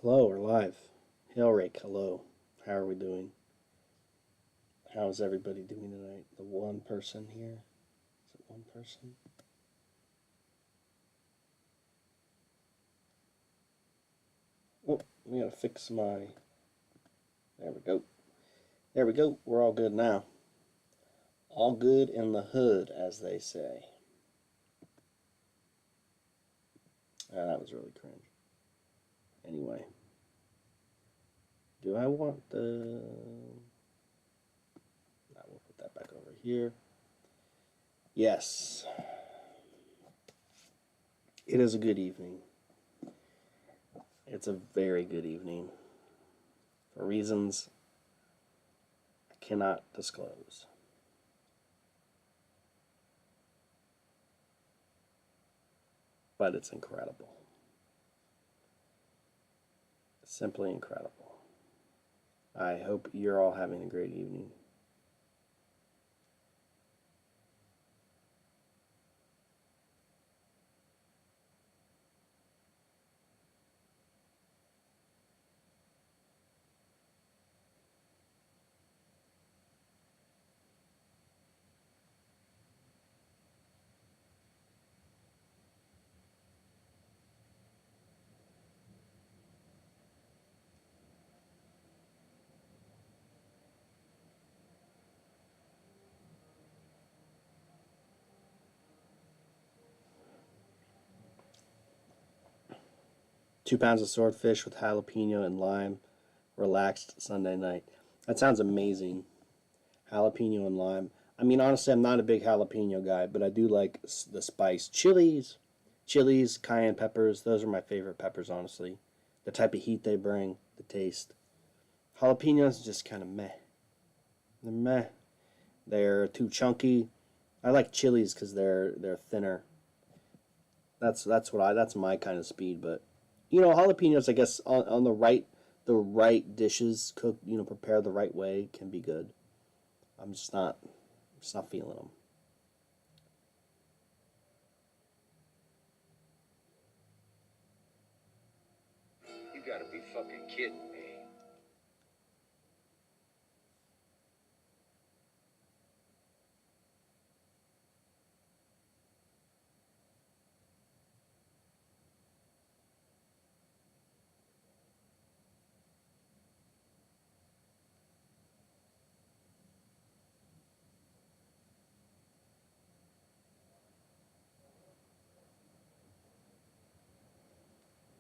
Hello, we're live. Hailrake, hello. How are we doing? How's everybody doing tonight? The one person here? Is it one person? Oh, we gotta fix my... There we go. There we go. We're all good now. All good in the hood, as they say. That was really cringe. Anyway. Do I want the... No, we'll put that back over here. Yes. It is a good evening. It's a very good evening. For reasons I cannot disclose. But it's incredible. Simply incredible. I hope you're all having a great evening. Two pounds of swordfish with jalapeno and lime, relaxed Sunday night. That sounds amazing. Jalapeno and lime. I mean, honestly, I'm not a big jalapeno guy, but I do like the spice. Chilies, cayenne peppers, those are my favorite peppers, honestly. The type of heat they bring, the taste. Jalapenos just kind of meh. They're meh. They're too chunky. I like chilies because they're thinner. That's my kind of speed, but you know, jalapenos, I guess, on the right dishes, cooked, you know, prepared the right way, can be good. I'm just not feeling them. You gotta be fucking kidding me.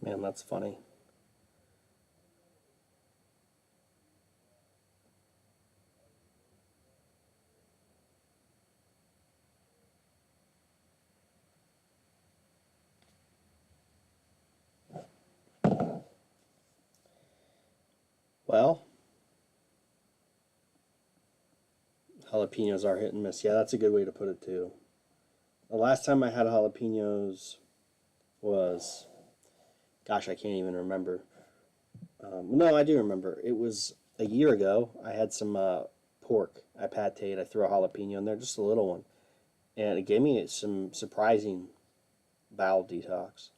Man, that's funny. Well, jalapenos are hit and miss. Yeah, that's a good way to put it, too. The last time I had jalapenos was, gosh, I can't even remember. No, I do remember. It was a year ago. I had some pork. I pateed. I threw a jalapeno in there, just a little one. And it gave me some surprising bowel detox.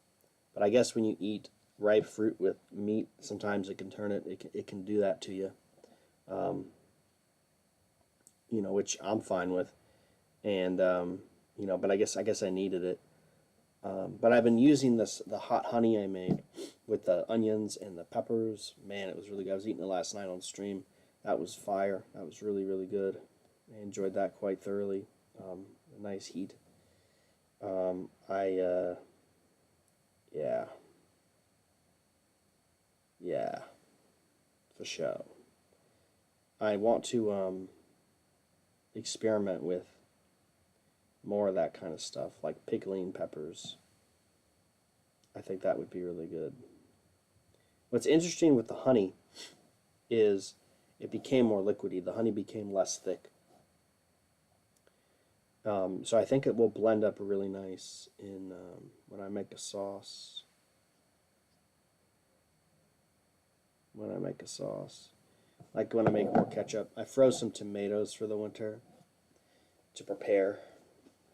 But I guess when you eat ripe fruit with meat, sometimes it can turn it can do that to you. You know, which I'm fine with. And, you know, but I guess I needed it. But I've been using the hot honey I made with the onions and the peppers. Man, it was really good. I was eating it last night on stream. That was fire. That was really, really good. I enjoyed that quite thoroughly. A nice heat. Yeah, for sure. I want to experiment with more of that kind of stuff, like pickling peppers. I think that would be really good. What's interesting with the honey is it became more liquidy. The honey became less thick. So I think it will blend up really nice in when I make a sauce. Like when I make more ketchup. I froze some tomatoes for the winter to prepare.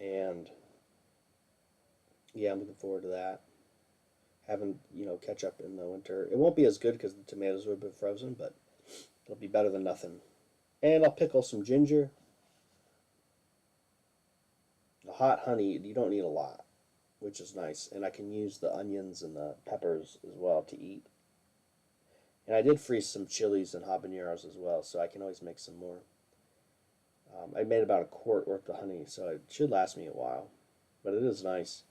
And yeah, I'm looking forward to that. having, ketchup in the winter. It won't be as good because the tomatoes would have been frozen, but it'll be better than nothing. And I'll pickle some ginger. The hot honey, you don't need a lot, which is nice. And I can use the onions and the peppers as well to eat. And I did freeze some chilies and habaneros as well, so I can always make some more. I made about a quart worth of honey, so it should last me a while. But it is nice.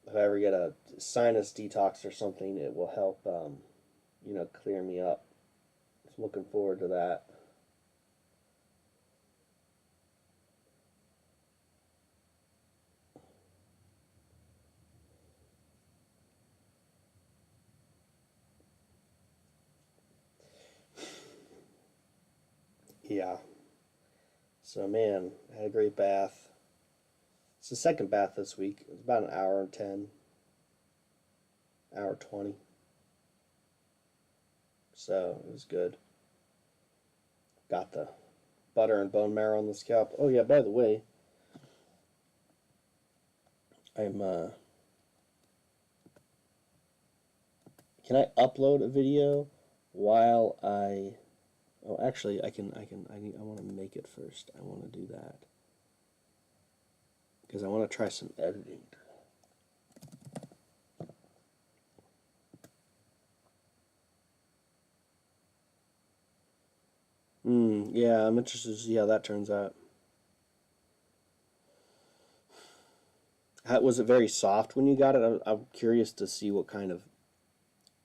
If I ever get a sinus detox or something, it will help, clear me up. So I'm looking forward to that. Yeah. So, man, I had a great bath. It's the second bath this week. It was about an hour and 10, hour 20. So, it was good. Got the butter and bone marrow on the scalp. Oh, yeah, by the way, I'm, can I upload a video while I, oh, actually, I want to make it first. I want to do that. Because I want to try some editing. Yeah, I'm interested to see how that turns out. Was it very soft when you got it? I'm curious to see what kind of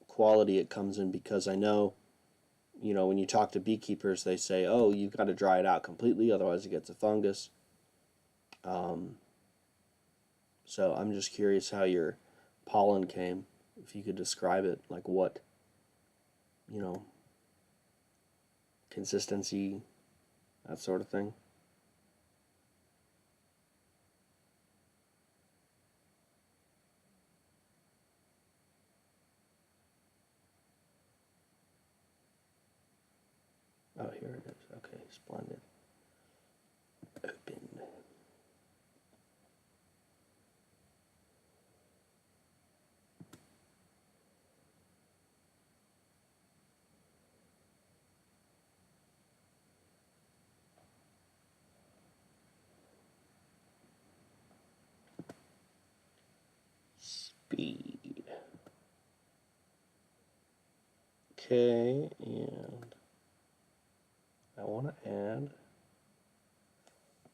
quality it comes in, because I know, when you talk to beekeepers, they say, oh, you've got to dry it out completely, otherwise it gets a fungus. So I'm just curious how your pollen came, if you could describe it, like what, consistency, that sort of thing. Oh, here it is. Okay, splendid. Open. Speed. Okay, and I want to add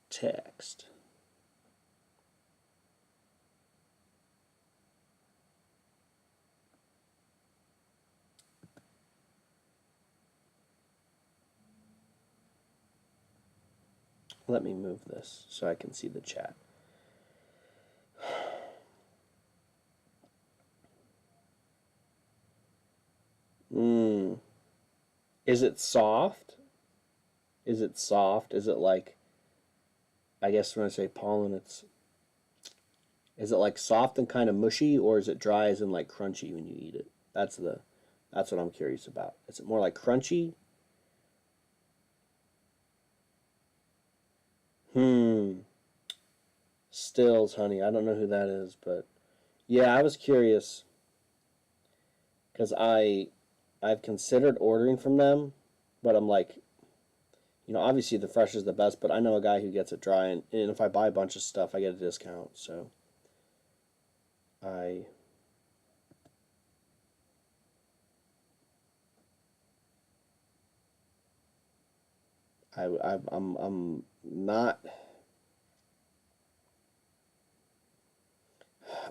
text. Let me move this so I can see the chat. Is it soft? Is it soft? Is it like, I guess when I say pollen, is it like soft and kind of mushy, or is it dry as in like crunchy when you eat it? That's what I'm curious about. Is it more like crunchy? Stills, honey. I don't know who that is, but yeah, I was curious because I've considered ordering from them, but I'm like, obviously the fresh is the best, but I know a guy who gets it dry, and if I buy a bunch of stuff, I get a discount. So I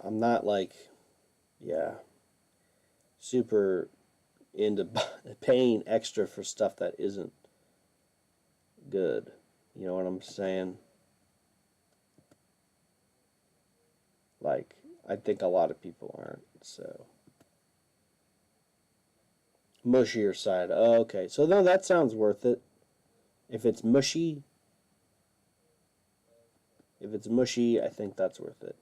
I'm not like, yeah, super into paying extra for stuff that isn't good. You know what I'm saying? Like, I think a lot of people aren't. So mushier side. Oh, okay, so no, that sounds worth it. If it's mushy, I think that's worth it.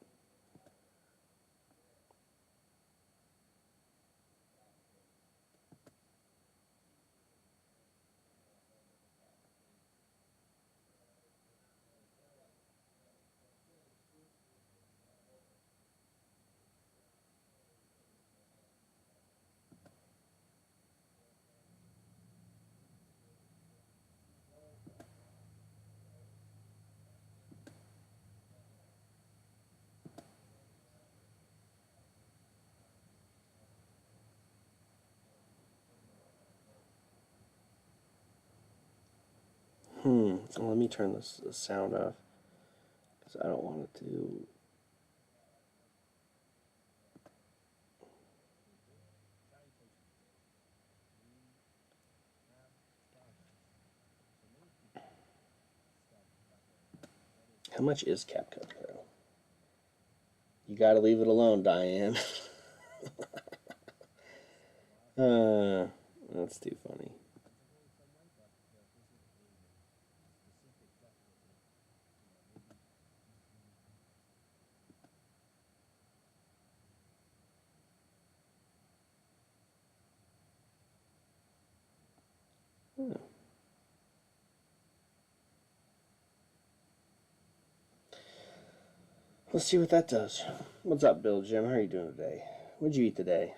Well, let me turn this sound off because I don't want it to. How much is CapCut Pro? You gotta leave it alone, Diane. That's too funny. Let's see what that does. What's up, Bill Jim? How are you doing today? What'd you eat today?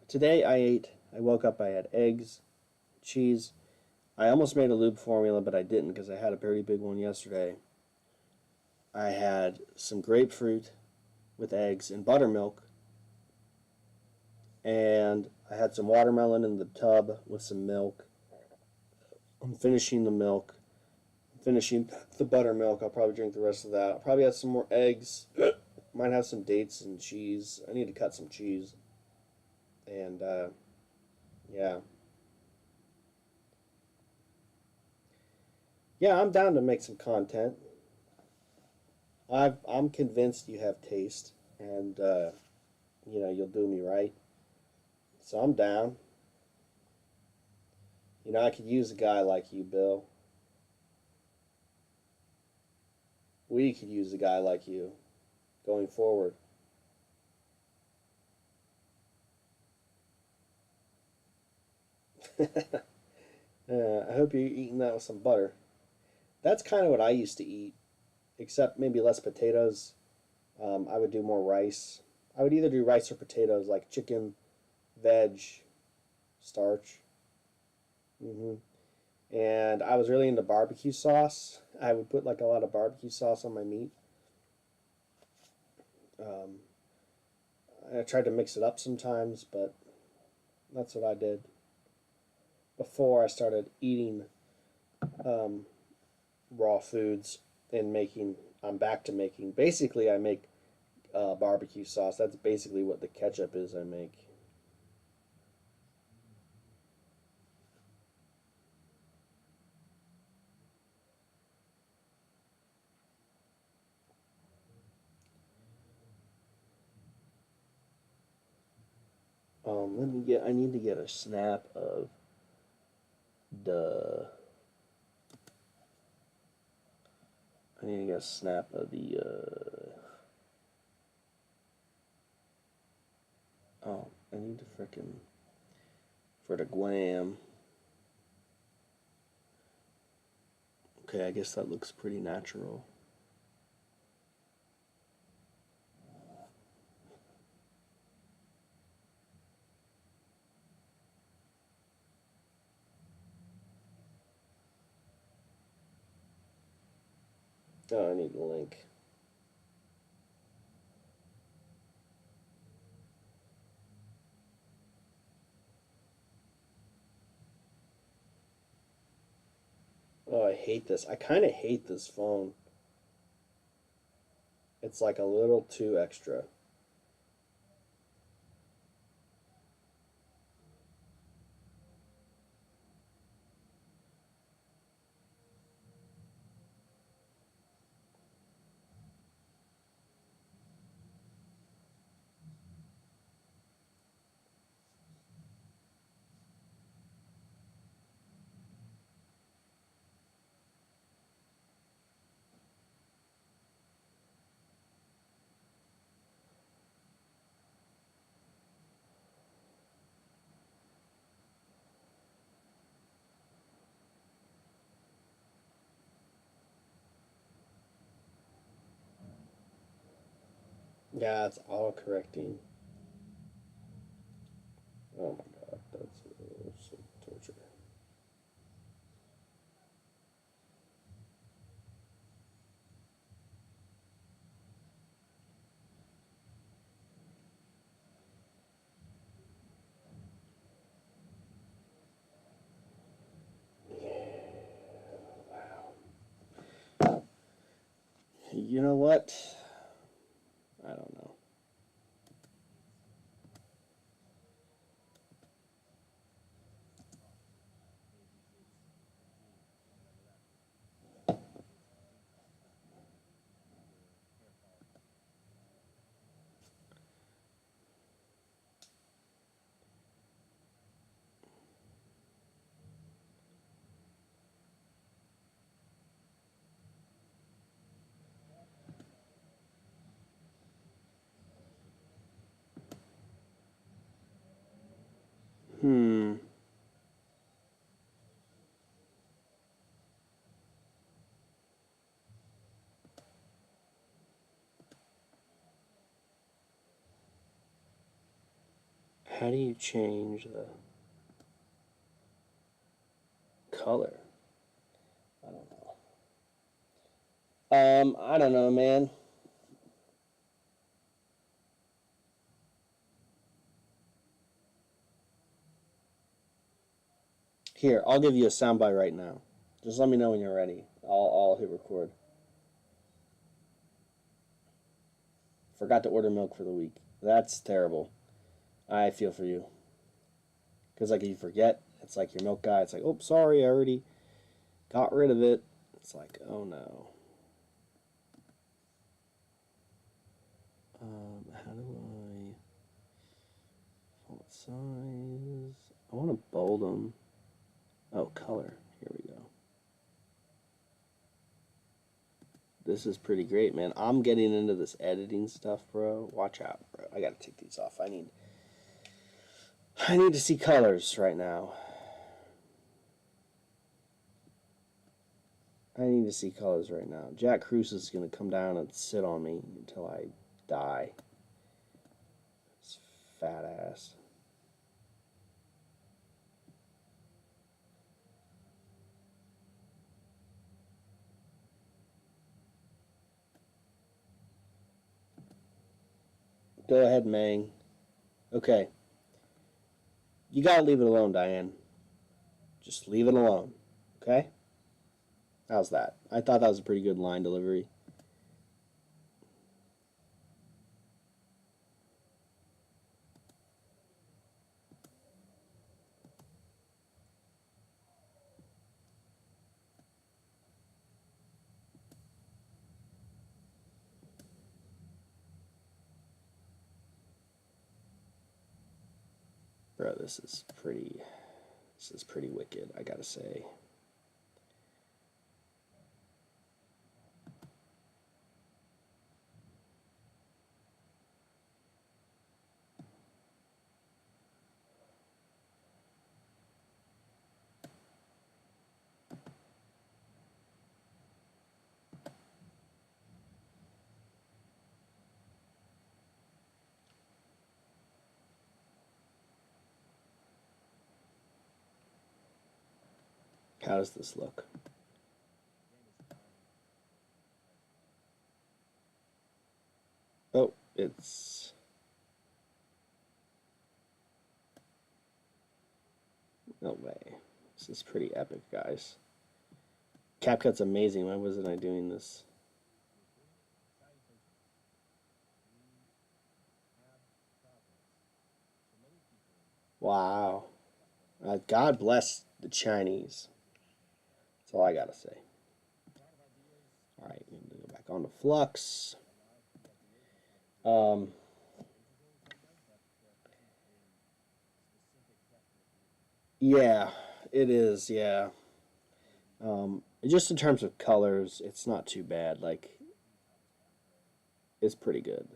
Today I woke up, I had eggs, cheese. I almost made a lube formula, but I didn't because I had a pretty big one yesterday. I had some grapefruit with eggs and buttermilk. And I had some watermelon in the tub with some milk. I'm finishing the milk. I'm finishing the buttermilk. I'll probably drink the rest of that. I'll probably have some more eggs. Might have some dates and cheese. I need to cut some cheese. And, yeah. Yeah, I'm down to make some content. I'm convinced you have taste. And, you know, you'll do me right. So I'm down. You know, I could use a guy like you, Bill. We could use a guy like you going forward. I hope you're eating that with some butter. That's kind of what I used to eat, except maybe less potatoes. I would do more rice. I would either do rice or potatoes, like chicken, veg, starch. And I was really into barbecue sauce. I would put like a lot of barbecue sauce on my meat. I tried to mix it up sometimes, but that's what I did before I started eating raw foods and making. I'm back to making. Basically, I make barbecue sauce. That's basically what the ketchup is I make. Let me get. I need to get a snap of the. I need to get a snap of the. Oh, I need to frickin' for the glam. Okay, I guess that looks pretty natural. Oh, I need a link. Oh, I hate this. I kind of hate this phone. It's like a little too extra. Yeah, it's all correcting. Oh my god, that's so torture. You know what? I don't know. How do you change the color? I don't know. I don't know, man. Here, I'll give you a soundbite right now. Just let me know when you're ready. I'll hit record. Forgot to order milk for the week. That's terrible. I feel for you. Because, like, if you forget, it's like your milk guy. It's like, oh, sorry, I already got rid of it. It's like, oh, no. How do I... Font size... I want to bold them. Oh, color. Here we go. This is pretty great, man. I'm getting into this editing stuff, bro. Watch out, bro. I gotta take these off. I need to see colors right now. I need to see colors right now. Jack Kruse is gonna come down and sit on me until I die. This fat ass. Go ahead, Mang. Okay. You gotta leave it alone, Diane. Just leave it alone. Okay? How's that? I thought that was a pretty good line delivery. Bro, this is pretty wicked, I gotta say. How does this look? Oh, it's... No way. This is pretty epic, guys. CapCut's amazing. Why wasn't I doing this? Wow. God bless the Chinese. That's all I gotta say. Alright, I'm gonna go back on to Flux. Yeah, it is, yeah. Just in terms of colors, it's not too bad. Like, it's pretty good.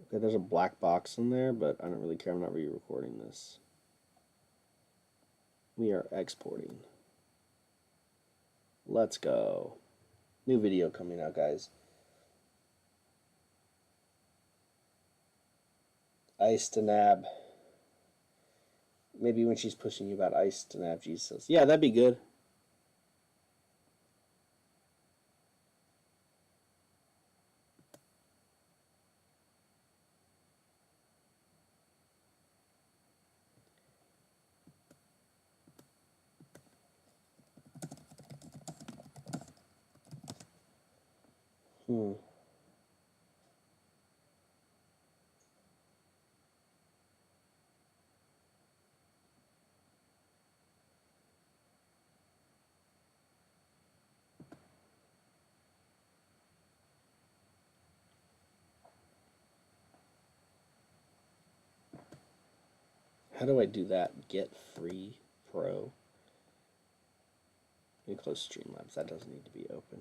Okay, there's a black box in there, but I don't really care. I'm not re-recording this. We are exporting. Let's go. New video coming out, guys. Ice to nab. Maybe when she's pushing you about ice to nab Jesus. Yeah, that'd be good. How do I do that? Get free pro. Let me close Streamlabs. That doesn't need to be open.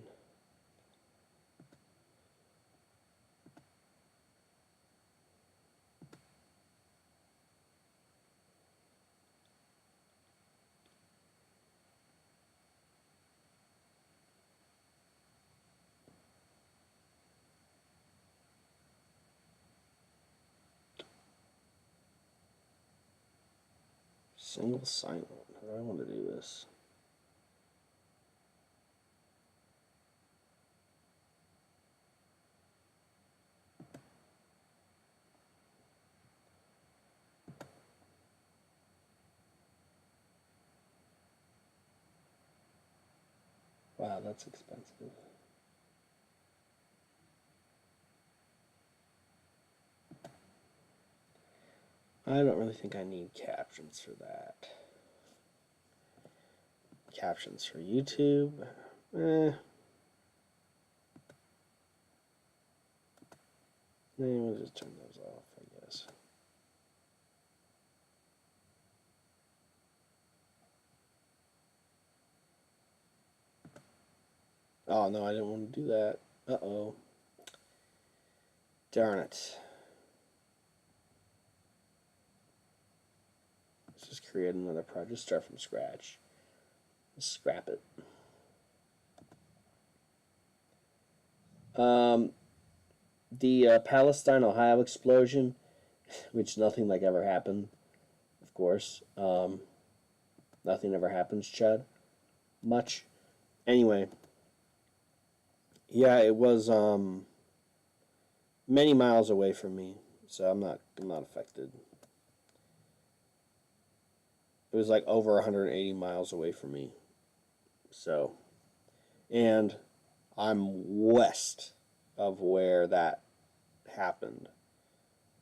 Single sign-on. How do I want to do this? Wow, that's expensive. I don't really think I need captions for that. Captions for YouTube? Maybe we'll just turn those off, I guess. Oh, no, I didn't want to do that. Uh-oh. Darn it. Let's just create another project. Start from scratch. Let's scrap it. The Palestine, Ohio explosion, which nothing like ever happened, of course. Nothing ever happens, Chad. Much. Anyway. Yeah, it was many miles away from me, so I'm not affected. It was like over 180 miles away from me. So, and I'm west of where that happened.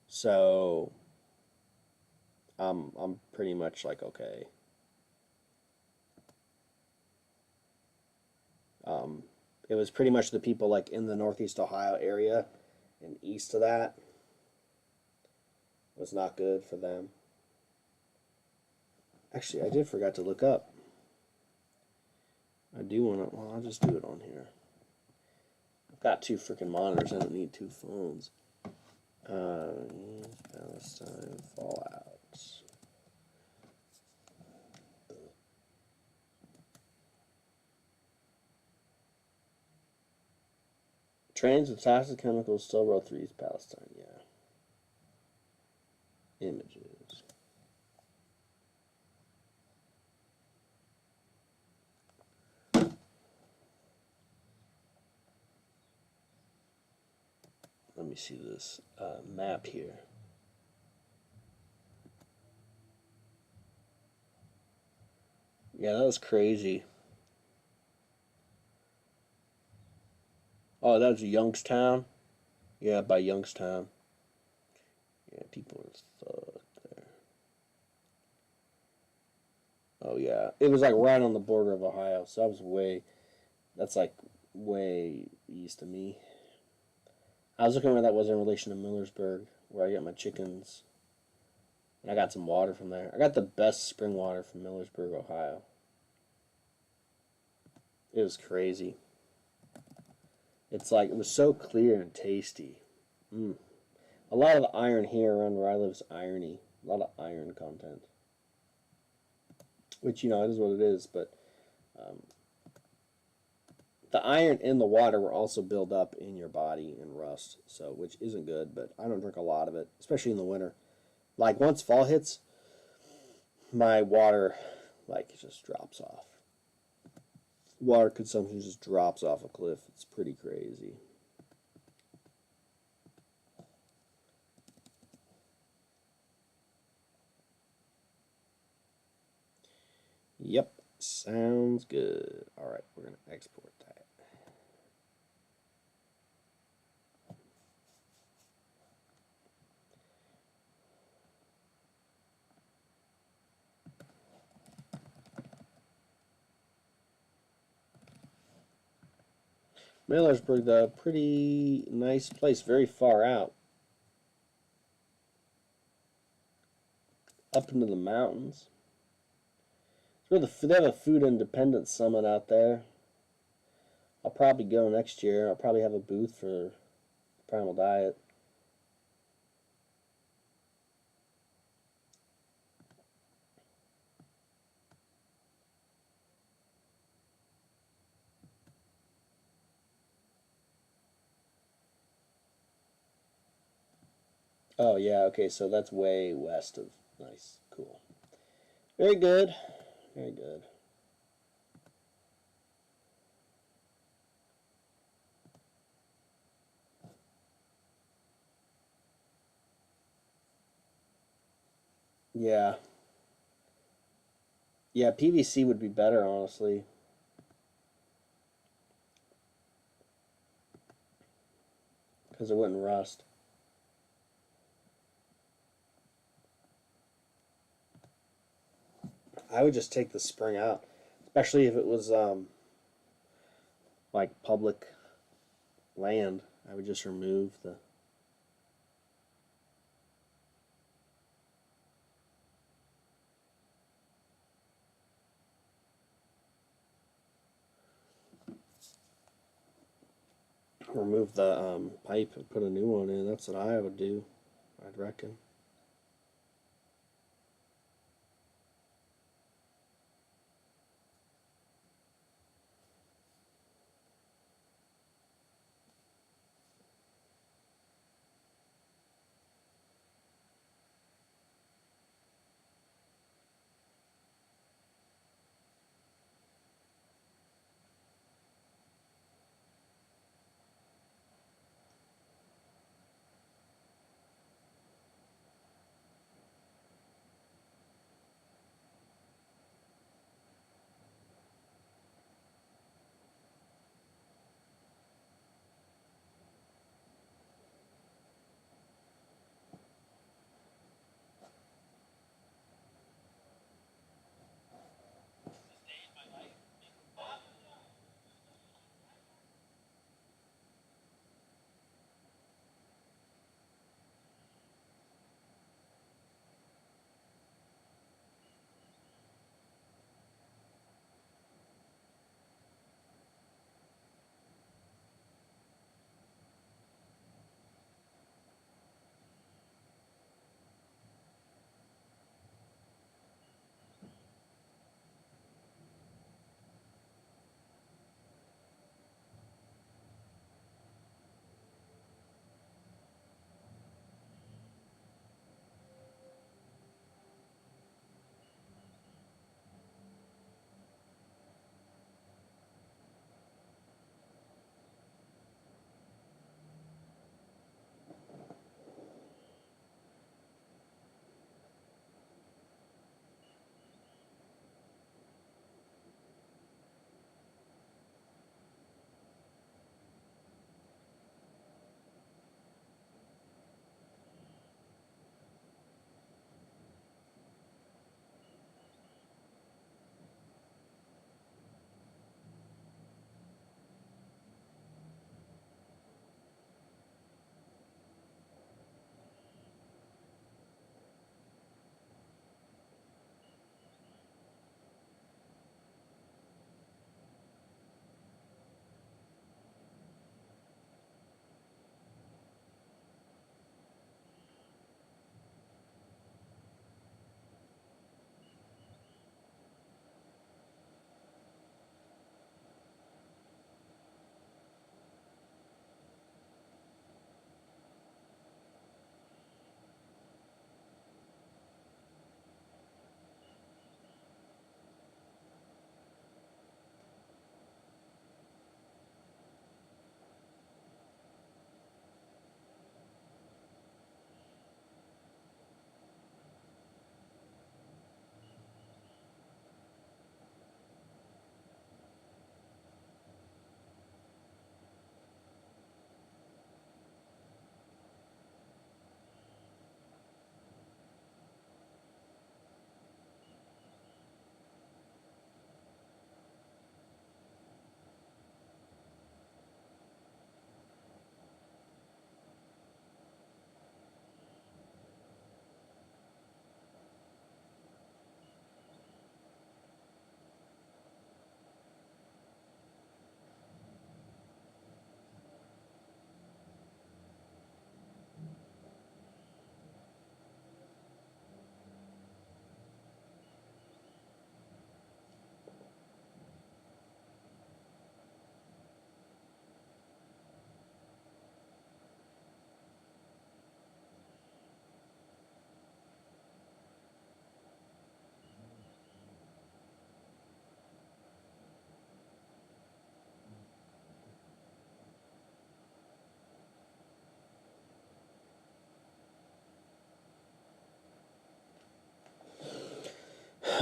So, I'm pretty much like okay. It was pretty much the people like in the Northeast Ohio area and east of that. It was not good for them. Actually, I did forget to look up. I do want to, well, I'll just do it on here. I've got 2 freaking monitors. I don't need 2 phones. Palestine fallout. Trains with toxic chemicals still roll through East Palestine, yeah. Images. Let me see this map here. Yeah, that was crazy. Oh, that was Youngstown? Yeah, by Youngstown. Yeah, people are fucked there. Oh, yeah. It was like right on the border of Ohio, so that's like way east of me. I was looking where that was in relation to Millersburg, where I get my chickens. And I got some water from there. I got the best spring water from Millersburg, Ohio. It was crazy. It's like, it was so clear and tasty. A lot of the iron here around where I live is irony. A lot of iron content. Which, it is what it is, but the iron in the water will also build up in your body and rust, so which isn't good, but I don't drink a lot of it, especially in the winter. Like, once fall hits, my water, like, just drops off. Water consumption just drops off a cliff. It's pretty crazy. Yep, sounds good. All right, we're going to export that. Millersburg, though, pretty nice place, very far out. Up into the mountains. They have a food independence summit out there. I'll probably go next year. I'll probably have a booth for Primal Diet. Oh, yeah, okay, so that's way west of... Nice, cool. Very good. Very good. Yeah. Yeah, PVC would be better, honestly. Because it wouldn't rust. I would just take the spring out. Especially if it was, like, public land. I would just remove the... Remove the pipe and put a new one in. That's what I would do, I'd reckon.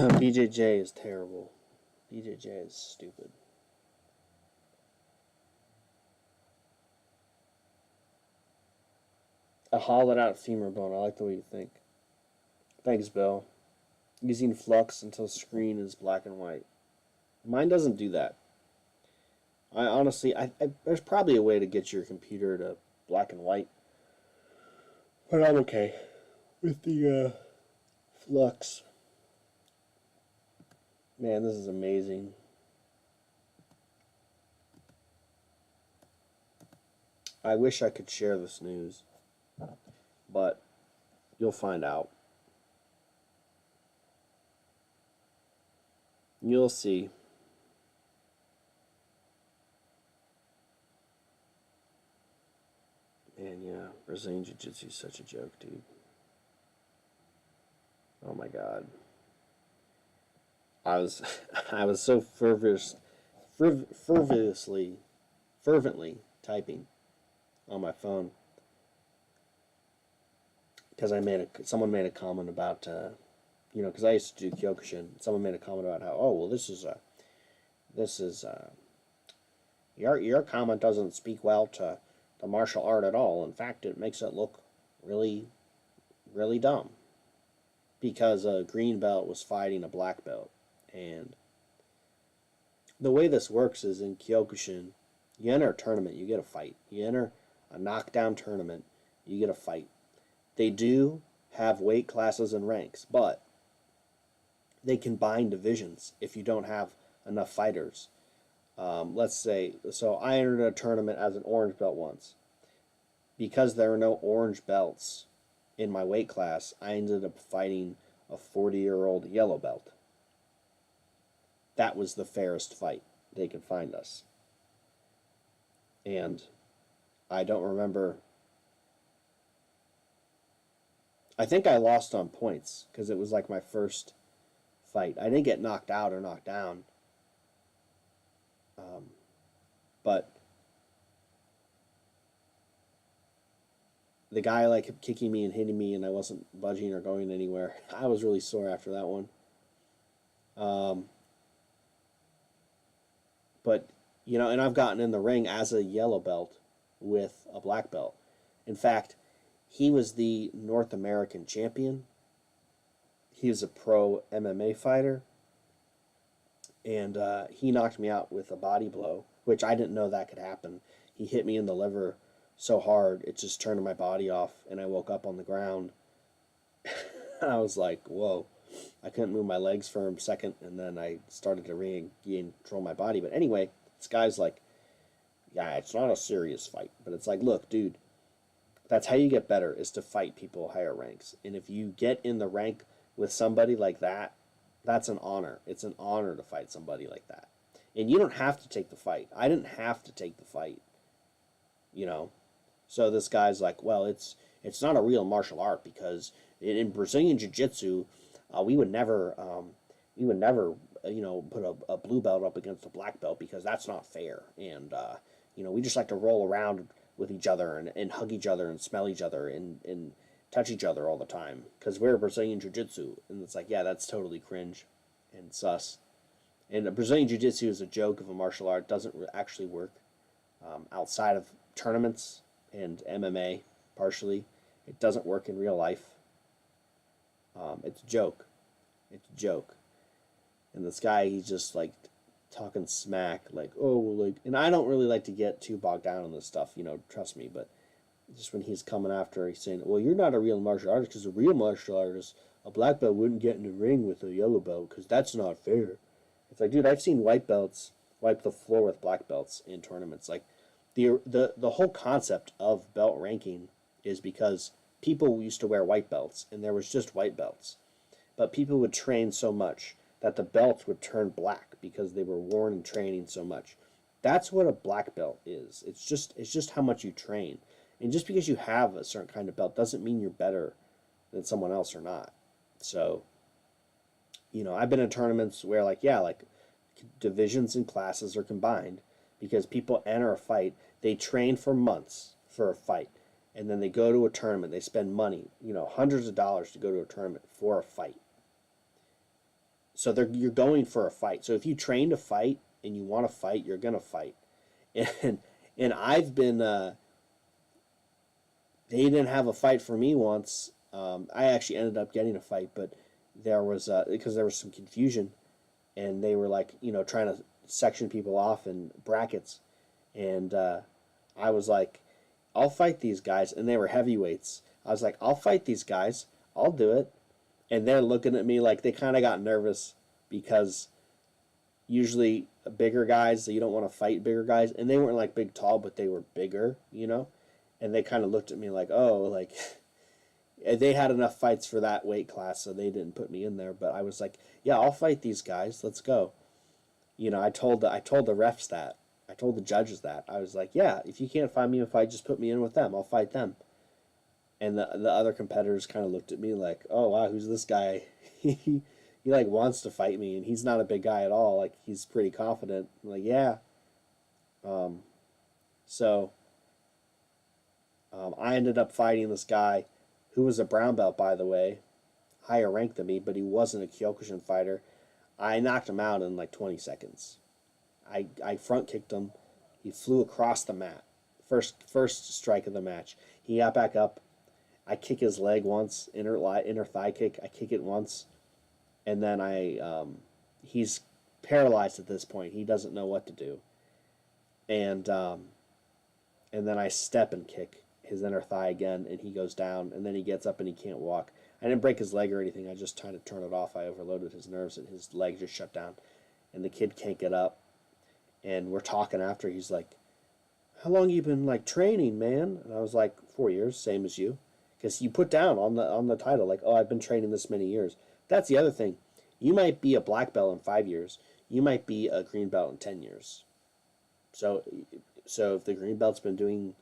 BJJ is terrible. BJJ is stupid. A hollowed out femur bone. I like the way you think. Thanks, Bill. Using flux until screen is black and white. Mine doesn't do that. I honestly, there's probably a way to get your computer to black and white, but I'm okay with the flux. Man, this is amazing. I wish I could share this news, but you'll find out. You'll see. Man, yeah, Brazilian Jiu-Jitsu is such a joke, dude. Oh my God. I was so fervently typing on my phone because someone made a comment about because I used to do Kyokushin. Someone made a comment about how, oh well, this is your comment doesn't speak well to the martial art at all. In fact, it makes it look really, really dumb because a green belt was fighting a black belt. And the way this works is in Kyokushin, you enter a tournament, you get a fight. You enter a knockdown tournament, you get a fight. They do have weight classes and ranks, but they combine divisions if you don't have enough fighters. Let's say, so I entered a tournament as an orange belt once. Because there are no orange belts in my weight class, I ended up fighting a 40-year-old yellow belt. That was the fairest fight they could find us. And I don't remember. I think I lost on points because it was like my first fight. I didn't get knocked out or knocked down. But the guy like kept kicking me and hitting me, and I wasn't budging or going anywhere. I was really sore after that one. But and I've gotten in the ring as a yellow belt with a black belt. In fact, he was the North American champion. He was a pro MMA fighter, and he knocked me out with a body blow, which I didn't know that could happen. He hit me in the liver so hard, it just turned my body off, and I woke up on the ground. I was like, whoa. I couldn't move my legs for a second, and then I started to regain control of my body. But anyway, this guy's like, yeah, it's not a serious fight. But it's like, look, dude, that's how you get better, is to fight people higher ranks. And if you get in the rank with somebody like that, that's an honor. It's an honor to fight somebody like that. And you don't have to take the fight. I didn't have to take the fight, So this guy's like, well, it's not a real martial art because in Brazilian Jiu-Jitsu, we would never put a blue belt up against a black belt because that's not fair. And we just like to roll around with each other and hug each other and smell each other and touch each other all the time because we're Brazilian Jiu-Jitsu. And it's like, yeah, that's totally cringe and sus. And Brazilian Jiu-Jitsu is a joke of a martial art. It doesn't actually work outside of tournaments and MMA, partially. It doesn't work in real life. It's a joke. It's a joke. And this guy, he's just like talking smack, like, oh, well, like, and I don't really like to get too bogged down on this stuff, trust me, but just when he's coming after, he's saying, well, you're not a real martial artist because a real martial artist, a black belt wouldn't get in the ring with a yellow belt because that's not fair. It's like, dude, I've seen white belts wipe the floor with black belts in tournaments. Like, the whole concept of belt ranking is because people used to wear white belts, and there was just white belts. But people would train so much that the belts would turn black because they were worn and training so much. That's what a black belt is. It's just how much you train. And just because you have a certain kind of belt doesn't mean you're better than someone else or not. So, I've been in tournaments where, like divisions and classes are combined because people enter a fight. They train for months for a fight. And then they go to a tournament. They spend money, hundreds of dollars to go to a tournament for a fight. So you're going for a fight. So if you train to fight and you want to fight, you're gonna fight. And I've been they didn't have a fight for me once. I actually ended up getting a fight, but there was because there was some confusion, and they were like, trying to section people off in brackets, and I was like, I'll fight these guys, and they were heavyweights. I was like, I'll fight these guys, I'll do it, and they're looking at me like they kind of got nervous because usually bigger guys, you don't want to fight bigger guys, and they weren't like big tall, but they were bigger, and they kind of looked at me like, oh, like they had enough fights for that weight class, so they didn't put me in there. But I was like, yeah, I'll fight these guys. Let's go. I told the refs that. I told the judges that. I was like, yeah, if you can't find me in a fight, just put me in with them. I'll fight them. And the other competitors kind of looked at me like, oh wow, who's this guy? he like wants to fight me, and he's not a big guy at all. Like he's pretty confident. I'm like, yeah. So I ended up fighting this guy who was a brown belt, by the way, higher ranked than me, but he wasn't a Kyokushin fighter. I knocked him out in like 20 seconds. I front kicked him. He flew across the mat. First strike of the match. He got back up. I kick his leg once, inner thigh kick. I kick it once, and then he's paralyzed at this point. He doesn't know what to do, and then I step and kick his inner thigh again, and he goes down, and then he gets up and he can't walk. I didn't break his leg or anything. I just tried to turn it off. I overloaded his nerves, and his leg just shut down, and the kid can't get up. And we're talking after. He's like, "How long you been like training, man?" And I was like, 4 years, same as you. Because you put down on the title, like, oh, I've been training this many years. That's the other thing. You might be a black belt in 5 years. You might be a green belt in 10 years. So if the green belt's been doing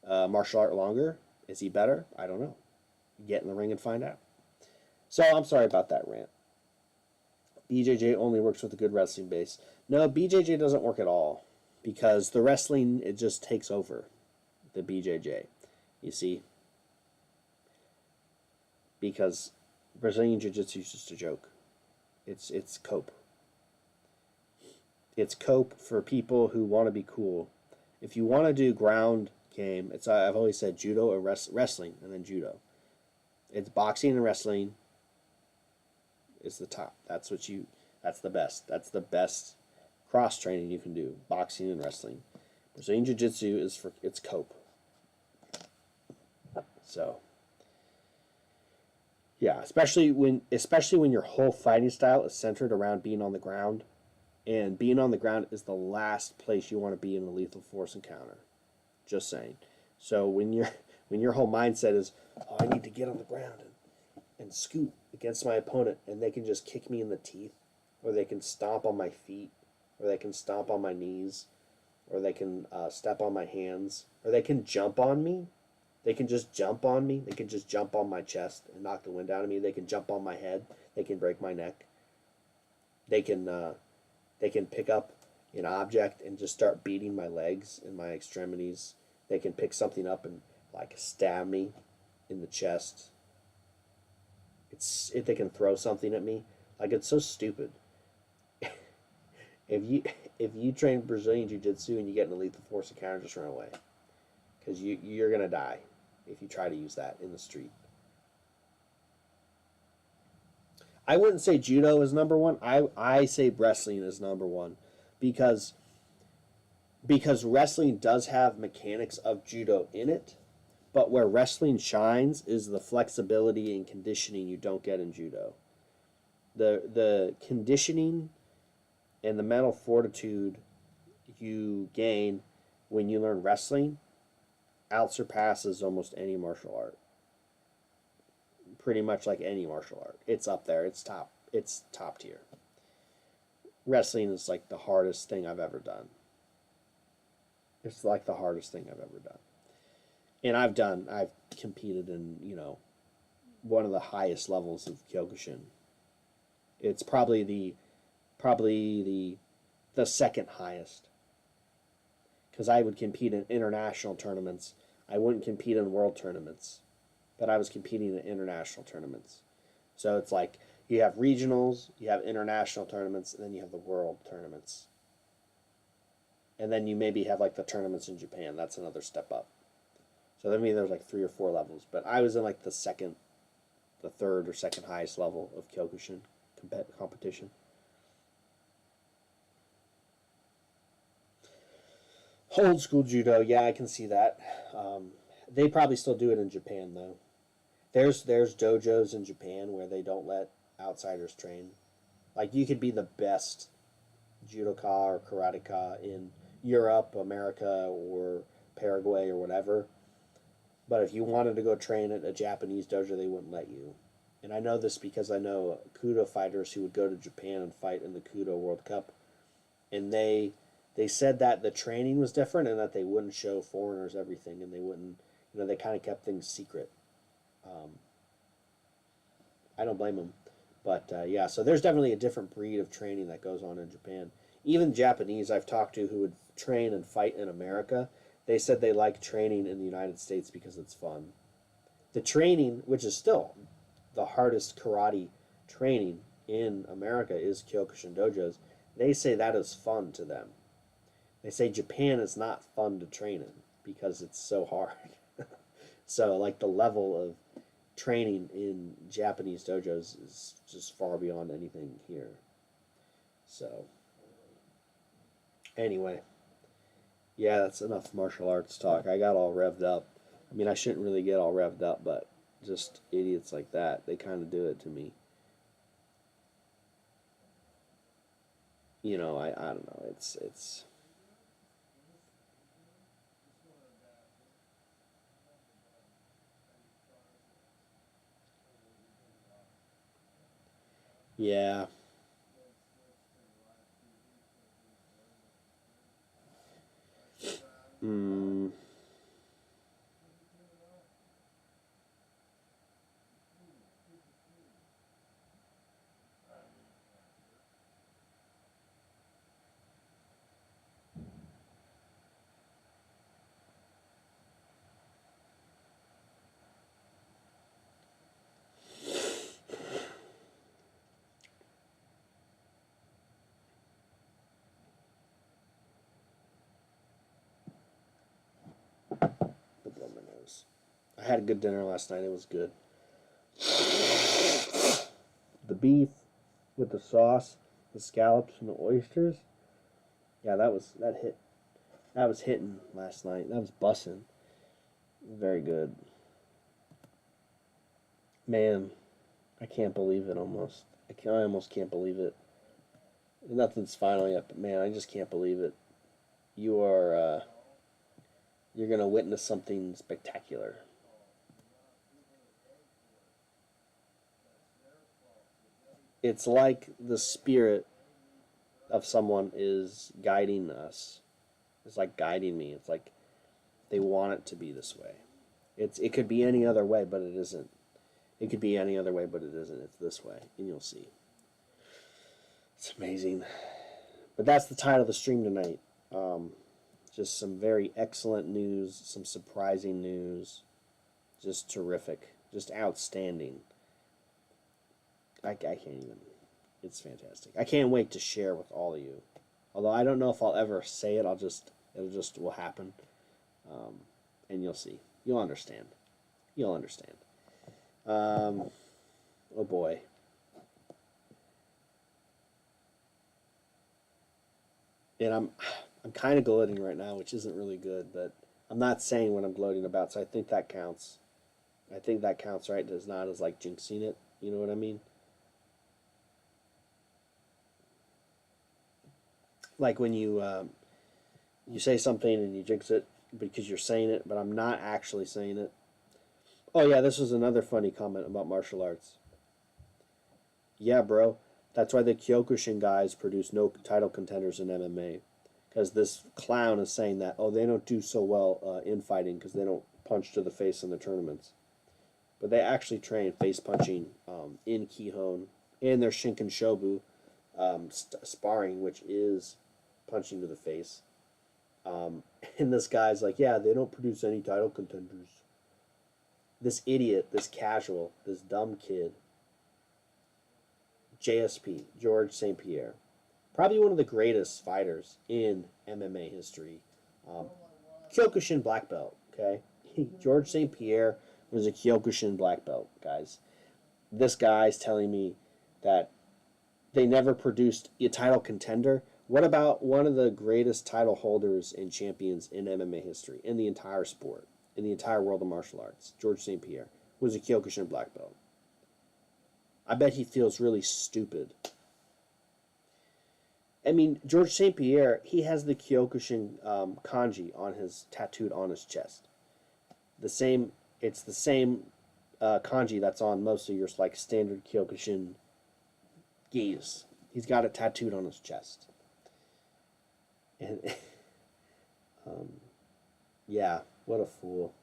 martial art longer, is he better? I don't know. Get in the ring and find out. So I'm sorry about that rant. BJJ only works with a good wrestling base. No, BJJ doesn't work at all. Because the wrestling, it just takes over the BJJ. You see? Because Brazilian Jiu-Jitsu is just a joke. It's cope. It's cope for people who want to be cool. If you want to do ground game, I've always said judo or wrestling, and then judo. It's boxing and wrestling is the top. That's the best. That's the best cross training you can do. Boxing and wrestling. Brazilian Jiu-Jitsu it's cope. So yeah, especially when your whole fighting style is centered around being on the ground, and being on the ground is the last place you want to be in a lethal force encounter. Just saying. So when your whole mindset is, oh, I need to get on the ground and scoot against my opponent, and they can just kick me in the teeth, or they can stomp on my feet, or they can stomp on my knees, or they can step on my hands, or they can jump on me. They can just jump on me. They can just jump on my chest and knock the wind out of me. They can jump on my head. They can break my neck. They can pick up an object and just start beating my legs and my extremities. They can pick something up and like stab me in the chest. They can throw something at me. Like, it's so stupid. If you train Brazilian Jiu-Jitsu and you get in a lethal force encounter, just run away. Because you're going to die if you try to use that in the street. I wouldn't say judo is number one. I say wrestling is number one. Because wrestling does have mechanics of judo in it. But where wrestling shines is the flexibility and conditioning you don't get in judo. The conditioning and the mental fortitude you gain when you learn wrestling outsurpasses almost any martial art. Pretty much like any martial art. It's up there. It's top tier. Wrestling is like the hardest thing I've ever done. It's like the hardest thing I've ever done. And I've competed in, one of the highest levels of Kyokushin. It's probably the second highest. Because I would compete in international tournaments. I wouldn't compete in world tournaments. But I was competing in international tournaments. So it's like, You have regionals, you have international tournaments, and then you have the world tournaments. And then you maybe have like the tournaments in Japan. That's another step up. So that means there's like 3 or 4 levels. But I was in like the third or second highest level of Kyokushin competition. Old school judo, yeah, I can see that. They probably still do it in Japan though. There's dojos in Japan where they don't let outsiders train. Like you could be the best judoka or karateka in Europe, America, or Paraguay or whatever. But if you wanted to go train at a Japanese dojo, they wouldn't let you. And I know this because I know Kudo fighters who would go to Japan and fight in the Kudo World Cup. And they said that the training was different and that they wouldn't show foreigners everything. And they wouldn't, they kind of kept things secret. I don't blame them. But yeah, so there's definitely a different breed of training that goes on in Japan. Even Japanese I've talked to who would train and fight in America, they said they like training in the United States because it's fun. The training, which is still the hardest karate training in America, is Kyokushin dojos. They say that is fun to them. They say Japan is not fun to train in because it's so hard. So like the level of training in Japanese dojos is just far beyond anything here. So anyway, yeah, that's enough martial arts talk. I got all revved up. I mean, I shouldn't really get all revved up, but just idiots like that, they kind of do it to me. I don't know. It's yeah. Mm. Blow my nose. I had a good dinner last night. It was good. The beef with the sauce, the scallops, and the oysters. Yeah, that hit. That was hitting last night. That was bussing. Very good. Man, I can't believe it almost. I almost can't believe it. Nothing's final yet, but man, I just can't believe it. You're gonna witness something spectacular. It's like the spirit of someone is guiding us. It's like guiding me. It's like they want it to be this way. It could be any other way, but it isn't. It could be any other way, but it isn't. It's this way, and you'll see. It's amazing. But that's the title of the stream tonight. Just some very excellent news, some surprising news, just terrific, just outstanding. I can't even. It's fantastic. I can't wait to share with all of you. Although I don't know if I'll ever say it. It'll just will happen, and you'll see. You'll understand. You'll understand. Oh boy. And I'm kind of gloating right now, which isn't really good, but I'm not saying what I'm gloating about, so I think that counts. I think that counts, right? It's not as like jinxing it. You know what I mean? Like when you say something and you jinx it because you're saying it, but I'm not actually saying it. Oh yeah, this was another funny comment about martial arts. Yeah, bro. That's why the Kyokushin guys produce no title contenders in MMA. Because this clown is saying that, oh, they don't do so well in fighting because they don't punch to the face in the tournaments. But they actually train face punching in Kihon and their Shinken Shobu sparring, which is punching to the face. And this guy's like, yeah, they don't produce any title contenders. This idiot, this casual, this dumb kid JSP, George St. Pierre. Probably one of the greatest fighters in MMA history. Kyokushin black belt, okay? George St. Pierre was a Kyokushin black belt, guys. This guy's telling me that they never produced a title contender. What about one of the greatest title holders and champions in MMA history, in the entire sport, in the entire world of martial arts? George St. Pierre was a Kyokushin black belt. I bet he feels really stupid. I mean, George St. Pierre, he has the Kyokushin kanji on his tattooed on his chest. It's the same kanji that's on most of your like standard Kyokushin gis. He's got it tattooed on his chest. And yeah, what a fool.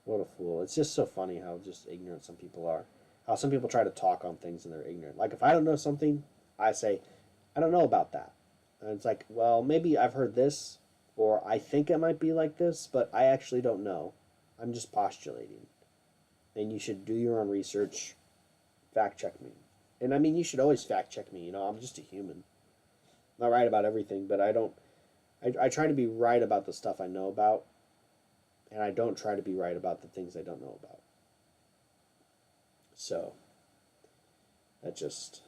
What a fool. It's just so funny how just ignorant some people are. How some people try to talk on things and they're ignorant. Like if I don't know something, I say, I don't know about that. And it's like, well, maybe I've heard this, or I think it might be like this, but I actually don't know. I'm just postulating. And you should do your own research, fact check me. And I mean, you should always fact check me. You know, I'm just a human. I'm not right about everything, but I try to be right about the stuff I know about, and I don't try to be right about the things I don't know about. So, that just,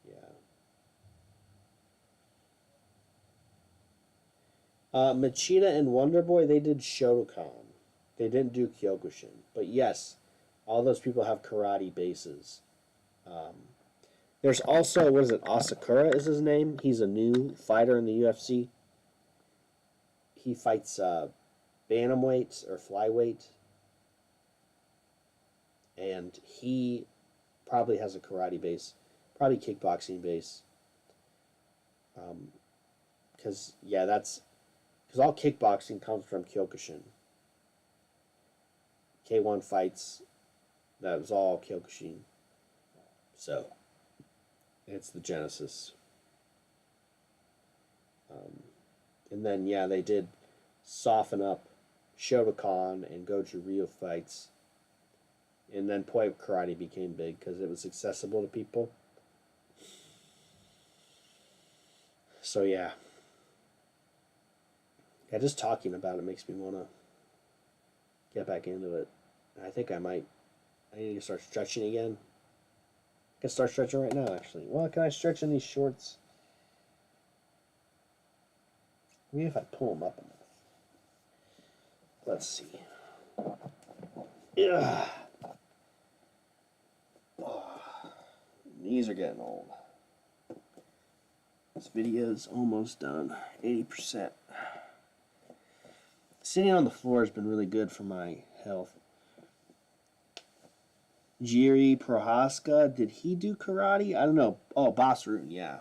yeah. Machida and Wonderboy, they did Shotokan. They didn't do Kyokushin. But yes, all those people have karate bases. There's also, what is it, Asakura is his name? He's a new fighter in the UFC. He fights bantamweight or flyweight. And he probably has a karate base. Probably kickboxing base. Because, yeah, because all kickboxing comes from Kyokushin. K1 fights, that was all Kyokushin. So, it's the genesis. And then, yeah, they did soften up Shotokan and Goju Ryu fights. And then Poi Karate became big because it was accessible to people. So, yeah. Yeah, just talking about it makes me want to get back into it. I think I need to start stretching again. I can start stretching right now, actually. Well, can I stretch in these shorts? Maybe if I pull them up enough. Let's see. Yeah. Oh, knees are getting old. This video is almost done. 80%. Sitting on the floor has been really good for my health. Jiri Prohaska, did he do karate? I don't know. Oh, Boss Rutan, yeah.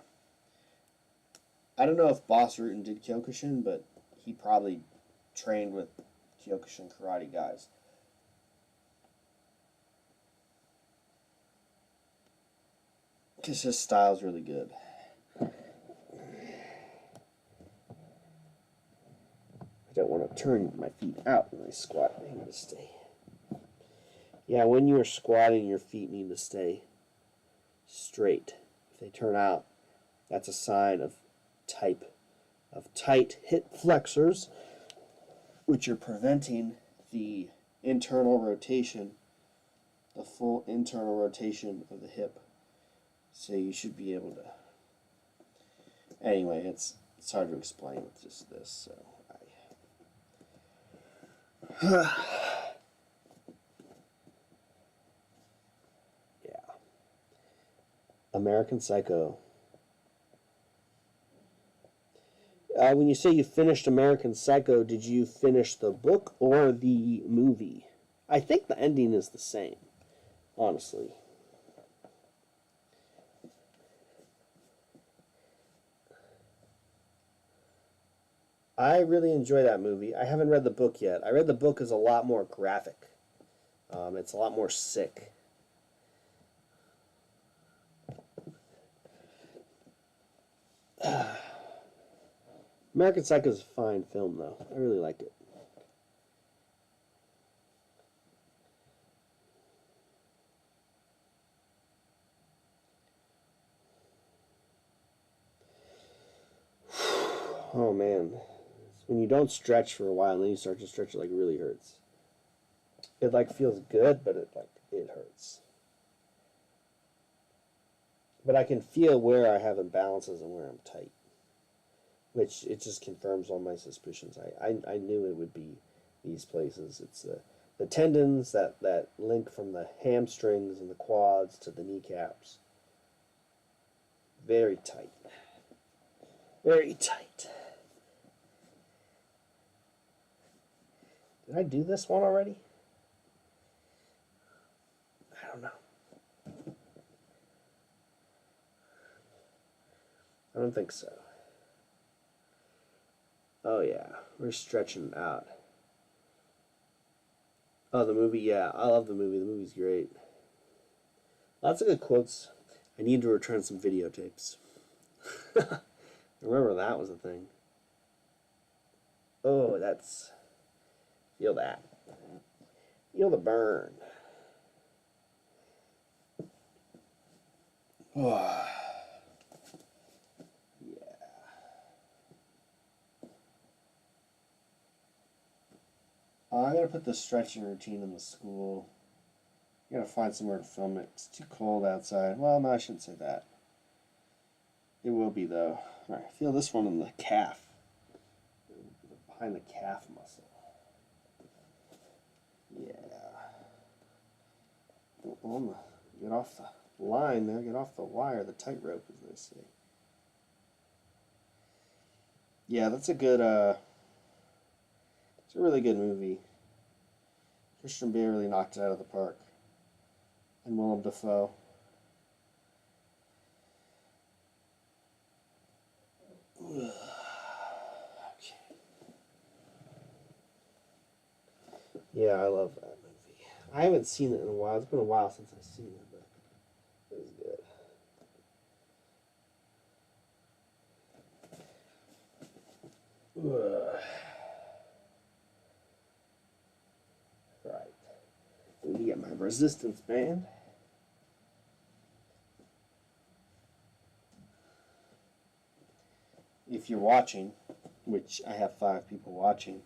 I don't know if Boss Rutan did Kyokushin, but he probably trained with Kyokushin karate guys. Because his style's really good. I don't want to turn my feet out when I squat. They need to stay. Yeah, when you're squatting, your feet need to stay straight. If they turn out, that's a sign of tight hip flexors, which are preventing the internal rotation, the full internal rotation of the hip. So you should be able to. Anyway, it's hard to explain with just this. So yeah. American Psycho. When you say you finished American Psycho, did you finish the book or the movie? I think the ending is the same, honestly. I really enjoy that movie. I haven't read the book yet. I read the book is a lot more graphic. It's a lot more sick. American Psycho is a fine film, though. I really like it. Oh man, when you don't stretch for a while and then you start to stretch, it like really hurts. It like feels good, but it hurts. But I can feel where I have imbalances and where I'm tight, which it just confirms all my suspicions. I knew it would be these places. It's the tendons that link from the hamstrings and the quads to the kneecaps. Very tight. Very tight. Did I do this one already? I don't know. I don't think so. Oh yeah, we're stretching it out. Oh, the movie, yeah, I love the movie. The movie's great. Lots of good quotes. I need to return some videotapes. Remember that was a thing. Oh, that's... Feel that. Feel the burn. Oh. I'm going to put the stretching routine in the school. I'm going to find somewhere to film it. It's too cold outside. Well, no, I shouldn't say that. It will be, though. All right, feel this one in the calf. Behind the calf muscle. Yeah. Get off the line there. Get off the wire. The tightrope, as they say. Yeah, that's a good... It's a really good movie. Christian Bale really knocked it out of the park. And Willem Dafoe. Okay. Yeah, I love that movie. I haven't seen it in a while. It's been a while since I've seen it, but it was good. Right. Let me get my resistance band. If you're watching, which I have 5 people watching,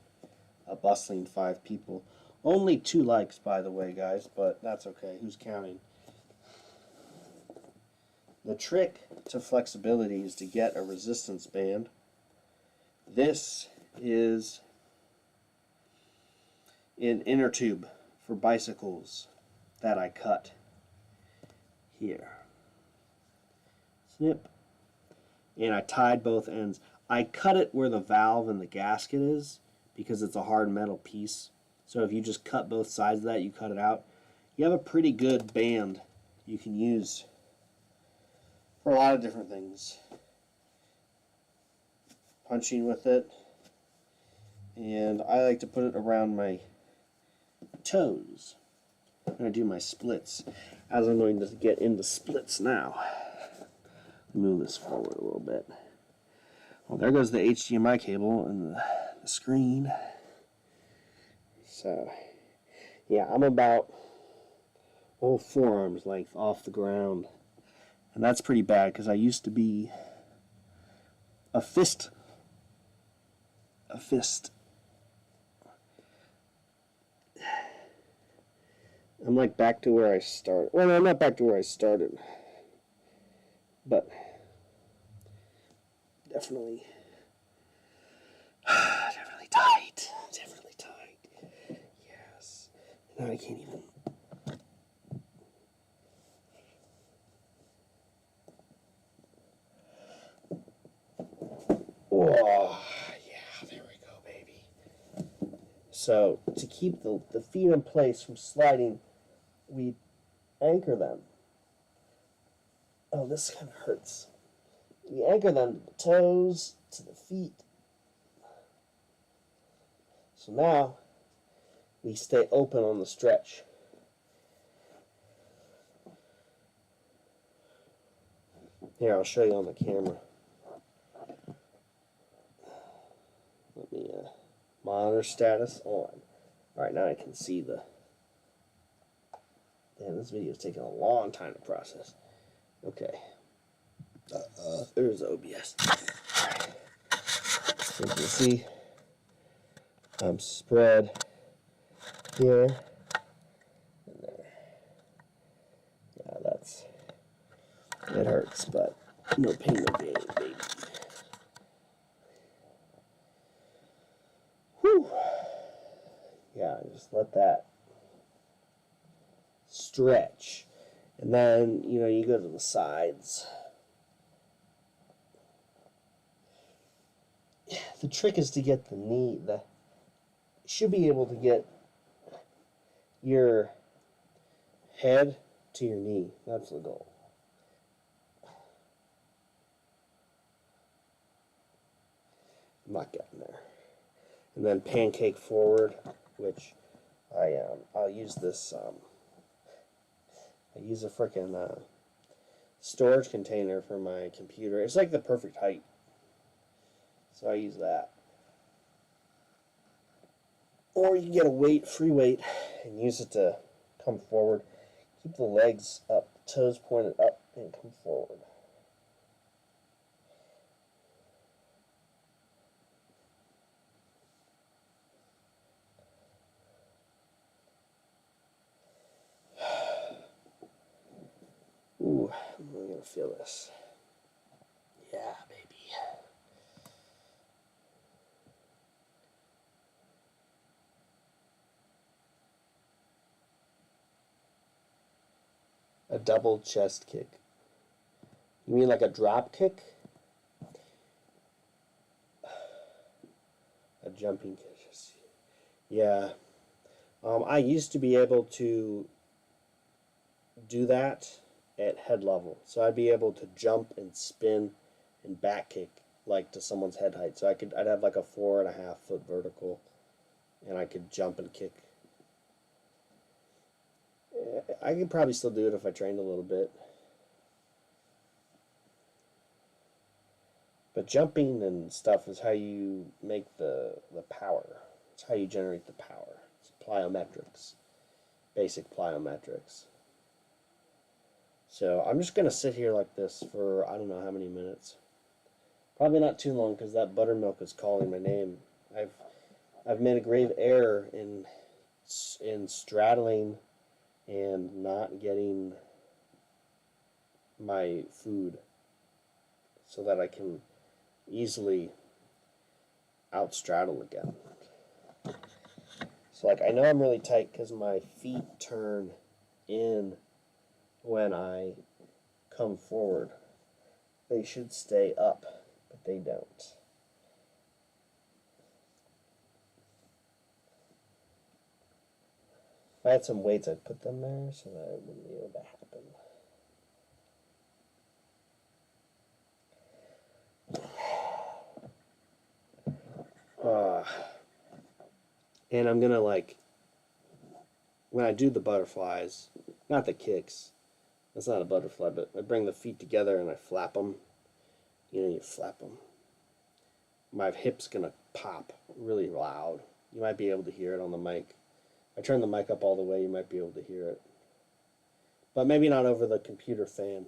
a bustling 5 people. Only 2 likes, by the way, guys, but that's okay. Who's counting? The trick to flexibility is to get a resistance band. This is an inner tube for bicycles that I cut here. Snip. And I tied both ends. I cut it where the valve and the gasket is because it's a hard metal piece. So if you just cut both sides of that, you cut it out, you have a pretty good band you can use for a lot of different things. Punching with it. And I like to put it around my toes. I'm going to do my splits, as I'm going to get into splits now. Move this forward a little bit. Well, there goes the HDMI cable and the screen. So, yeah, I'm about forearms length off the ground. And that's pretty bad because I used to be a fist. I'm like back to where I started. Well, no, I'm not back to where I started. But definitely tight. Definitely tight. Yes. Now I can't even. Oh, yeah, there we go, baby. So, to keep the feet in place from sliding, we anchor them. Oh, this kind of hurts. We anchor them to the toes, to the feet. So now, we stay open on the stretch. Here, I'll show you on the camera. Let me monitor status on. Alright, now I can see the... Damn, this video is taking a long time to process. Okay. There's OBS. As you can see, I'm spread here and there. Yeah, it hurts, but no pain, no gain, baby. Whew. Yeah, just let that stretch. And then, you go to the sides. The trick is to get the knee, you should be able to get your head to your knee. That's the goal. I'm not getting there. And then pancake forward, which I'll use this. I use a frickin' storage container for my computer. It's like the perfect height, so I use that. Or you can get a weight, free weight, and use it to come forward. Keep the legs up, toes pointed up, and come forward. Ooh, I'm really gonna feel this. Yeah, baby. A double chest kick. You mean like a drop kick? A jumping kick. Yeah. I used to be able to do that at head level. So I'd be able to jump and spin and back kick like to someone's head height. So I'd have like a 4.5 foot vertical, and I could jump and kick. I could probably still do it if I trained a little bit. But jumping and stuff is how you make the power. It's how you generate the power. It's plyometrics. Basic plyometrics. So I'm just going to sit here like this for I don't know how many minutes. Probably not too long because that buttermilk is calling my name. I've made a grave error in straddling and not getting my food so that I can easily outstraddle again. So like I know I'm really tight because my feet turn in when I come forward. They should stay up, but they don't. If I had some weights, I'd put them there so that it wouldn't be able to happen. And I'm gonna when I do the butterflies, not the kicks, that's not a butterfly, but I bring the feet together and I flap them. You flap them. My hip's gonna pop really loud. You might be able to hear it on the mic. I turn the mic up all the way, you might be able to hear it. But maybe not over the computer fan.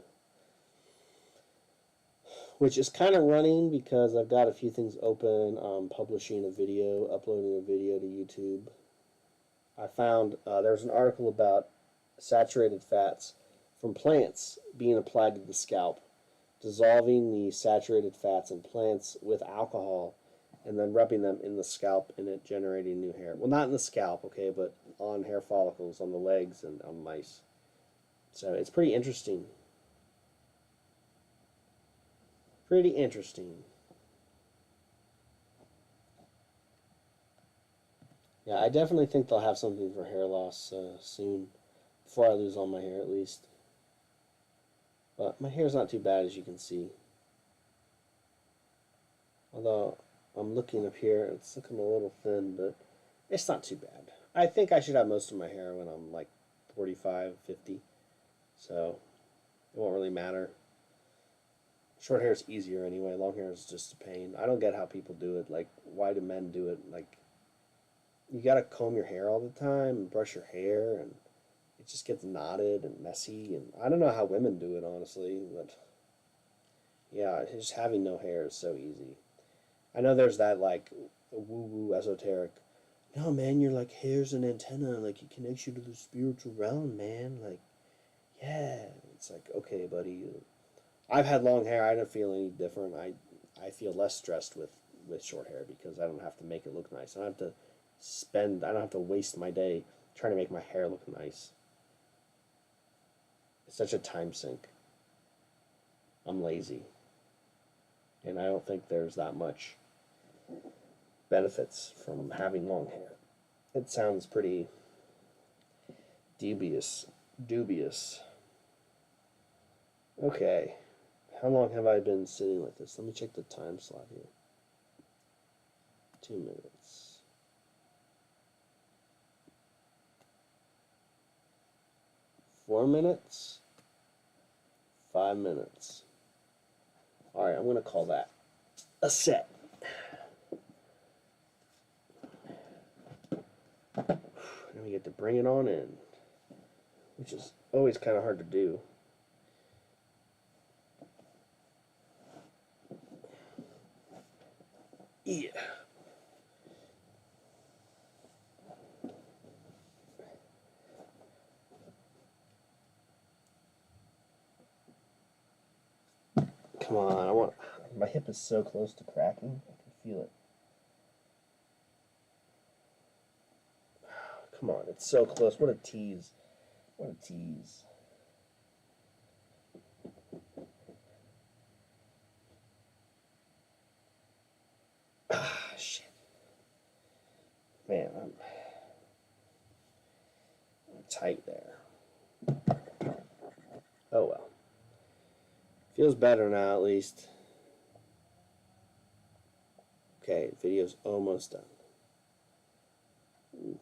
Which is kind of running because I've got a few things open. Publishing a video, uploading a video to YouTube. I found there's an article about saturated fats from plants being applied to the scalp, dissolving the saturated fats in plants with alcohol and then rubbing them in the scalp and it generating new hair. Well, not in the scalp, okay, but on hair follicles, on the legs, and on mice. So it's pretty interesting. Pretty interesting. Yeah, I definitely think they'll have something for hair loss soon, before I lose all my hair at least. But my hair's not too bad, as you can see. Although I'm looking up here, it's looking a little thin, but it's not too bad. I think I should have most of my hair when I'm like 45, 50. So it won't really matter. Short hair is easier anyway. Long hair is just a pain. I don't get how people do it. Like, why do men do it? Like, you gotta comb your hair all the time and brush your hair, and it just gets knotted and messy. And I don't know how women do it, honestly. But yeah, just having no hair is so easy. I know there's that like woo-woo esoteric. No, man, you're like hair's an antenna, like it connects you to the spiritual realm, man. Like, yeah, it's like okay, buddy. I've had long hair. I don't feel any different. I feel less stressed with short hair because I don't have to make it look nice. I don't have to spend. I don't have to waste my day trying to make my hair look nice. It's such a time sink. I'm lazy, and I don't think there's that much benefits from having long hair. It sounds pretty dubious. Dubious. Okay. How long have I been sitting like this? Let me check the time slot here. 2 minutes. 4 minutes. 5 minutes. Alright, I'm going to call that a set. Then we get to bring it on in, which is always kind of hard to do. Yeah. Come on, I want. My hip is so close to cracking. I can feel it. Come on, it's so close. What a tease. What a tease. Ah, shit. Man, I'm tight there. Oh well. Feels better now, at least. Okay, video's almost done. Oof.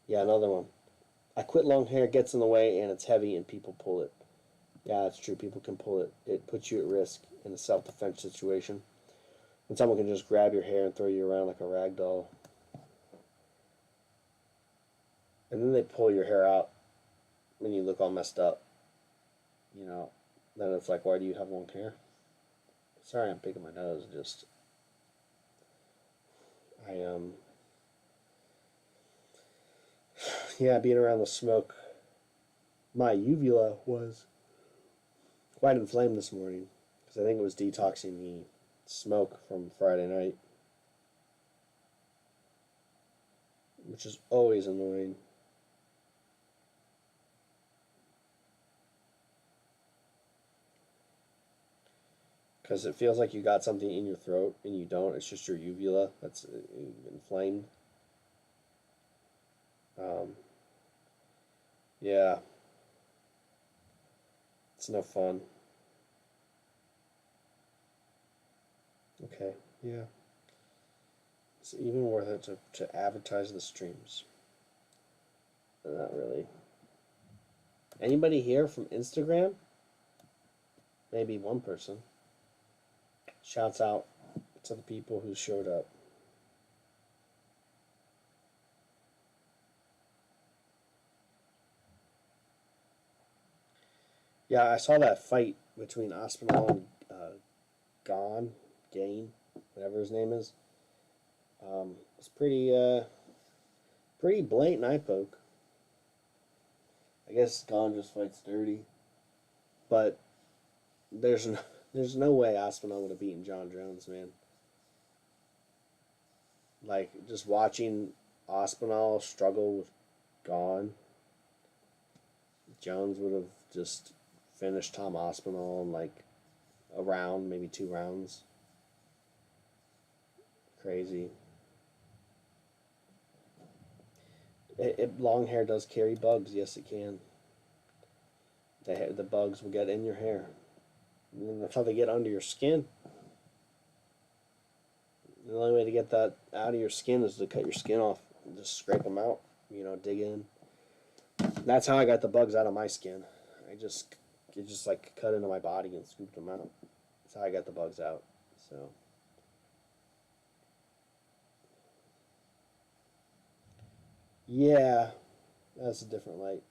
Yeah, another one. I quit long hair, gets in the way, and it's heavy, and people pull it. Yeah, that's true. People can pull it. It puts you at risk in a self-defense situation. When someone can just grab your hair and throw you around like a rag doll. And then they pull your hair out, and you look all messed up. You know, then it's like, why do you have long hair? Sorry, I'm picking my nose. Just, yeah, being around the smoke. My uvula was quite inflamed this morning because I think it was detoxing the smoke from Friday night, which is always annoying. Because it feels like you got something in your throat and you don't. It's just your uvula that's inflamed. Yeah. It's no fun. Okay, yeah. It's even worth it to advertise the streams. Not really. Anybody here from Instagram? Maybe one person. Shouts out to the people who showed up. Yeah, I saw that fight between Aspinall and Gain, whatever his name is. It's pretty blatant eye poke. I guess Gon just fights dirty, but there's no way Aspinall would have beaten John Jones, man. Like just watching Aspinall struggle with Gon, Jones would have just finished Tom Aspinall in like a round, maybe 2 rounds. Crazy. Long hair does carry bugs. Yes, it can. The bugs will get in your hair. And that's how they get under your skin. The only way to get that out of your skin is to cut your skin off and just scrape them out. You know, dig in. That's how I got the bugs out of my skin. It just like cut into my body and scooped them out. That's how I got the bugs out. So. Yeah, that's a different light.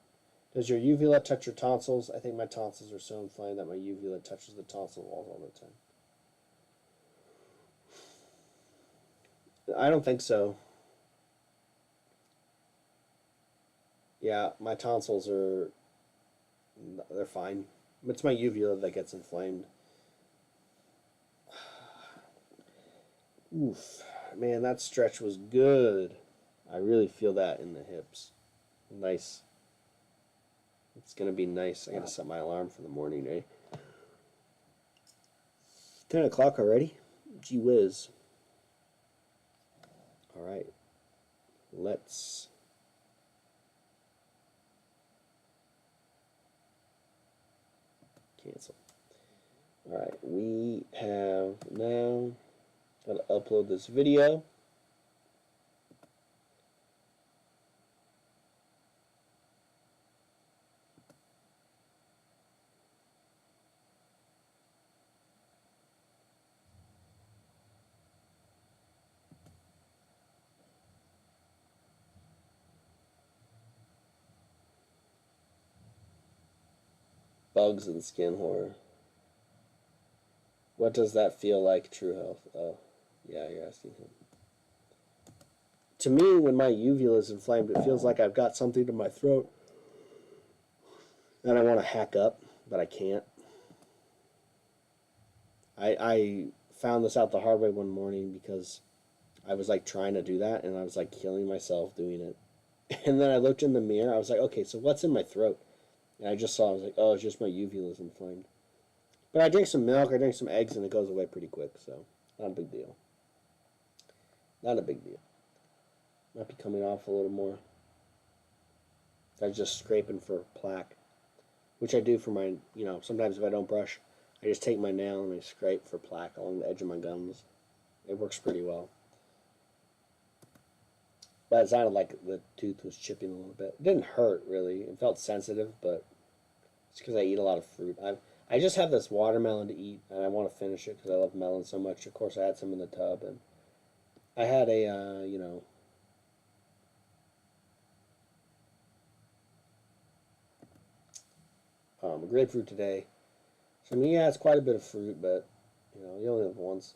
Does your uvula touch your tonsils? I think my tonsils are so inflamed that my uvula touches the tonsil walls all the time. I don't think so. Yeah, my tonsils are, they're fine. It's my uvula that gets inflamed. Oof. Man, that stretch was good. I really feel that in the hips. Nice. It's going to be nice. I got to set my alarm for the morning, eh? 10 o'clock already? Gee whiz. Alright. Let's... cancel. Alright, we have now got to upload this video. Bugs and skin horror. What does that feel like, True Health? Oh, yeah, you're asking him. To me, when my uvula is inflamed, it feels like I've got something in my throat that I want to hack up, but I can't. I found this out the hard way one morning because I was like trying to do that, and I was like killing myself doing it. And then I looked in the mirror. I was like, okay, so what's in my throat? And I just saw, I was like, oh, it's just my uvula's inflamed. But I drink some milk, I drink some eggs, and it goes away pretty quick, so not a big deal. Not a big deal. Might be coming off a little more. I was just scraping for plaque, which I do for my, sometimes if I don't brush, I just take my nail and I scrape for plaque along the edge of my gums. It works pretty well. But it sounded like the tooth was chipping a little bit. It didn't hurt, really. It felt sensitive, but it's because I eat a lot of fruit. I just have this watermelon to eat, and I want to finish it because I love melon so much. Of course, I had some in the tub, and I had a, grapefruit today. So, I mean, yeah, it's quite a bit of fruit, but, you only live once.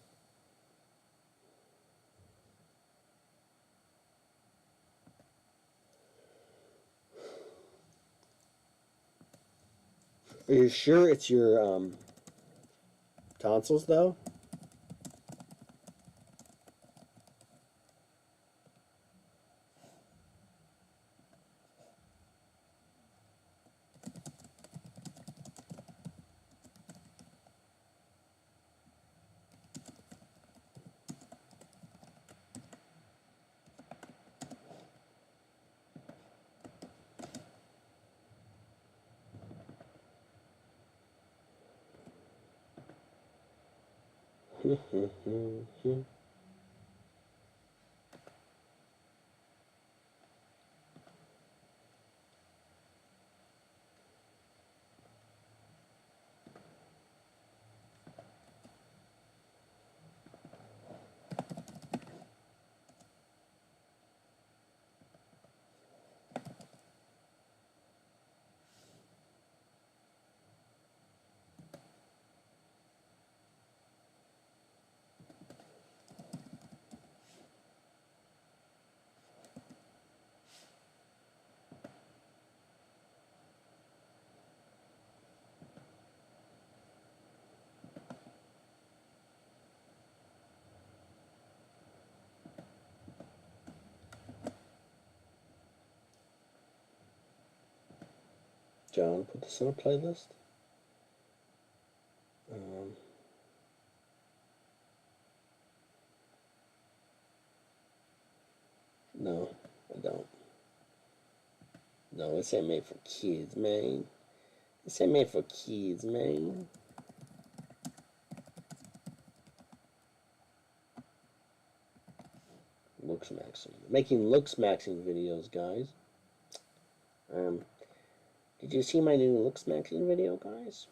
Are you sure it's your tonsils, though? John, put this in a playlist. No, I don't. No, this ain't made for kids, man. This ain't made for kids, man. Looks maxing. Making looks maxing videos, guys. Did you see my new looks maxing video, guys?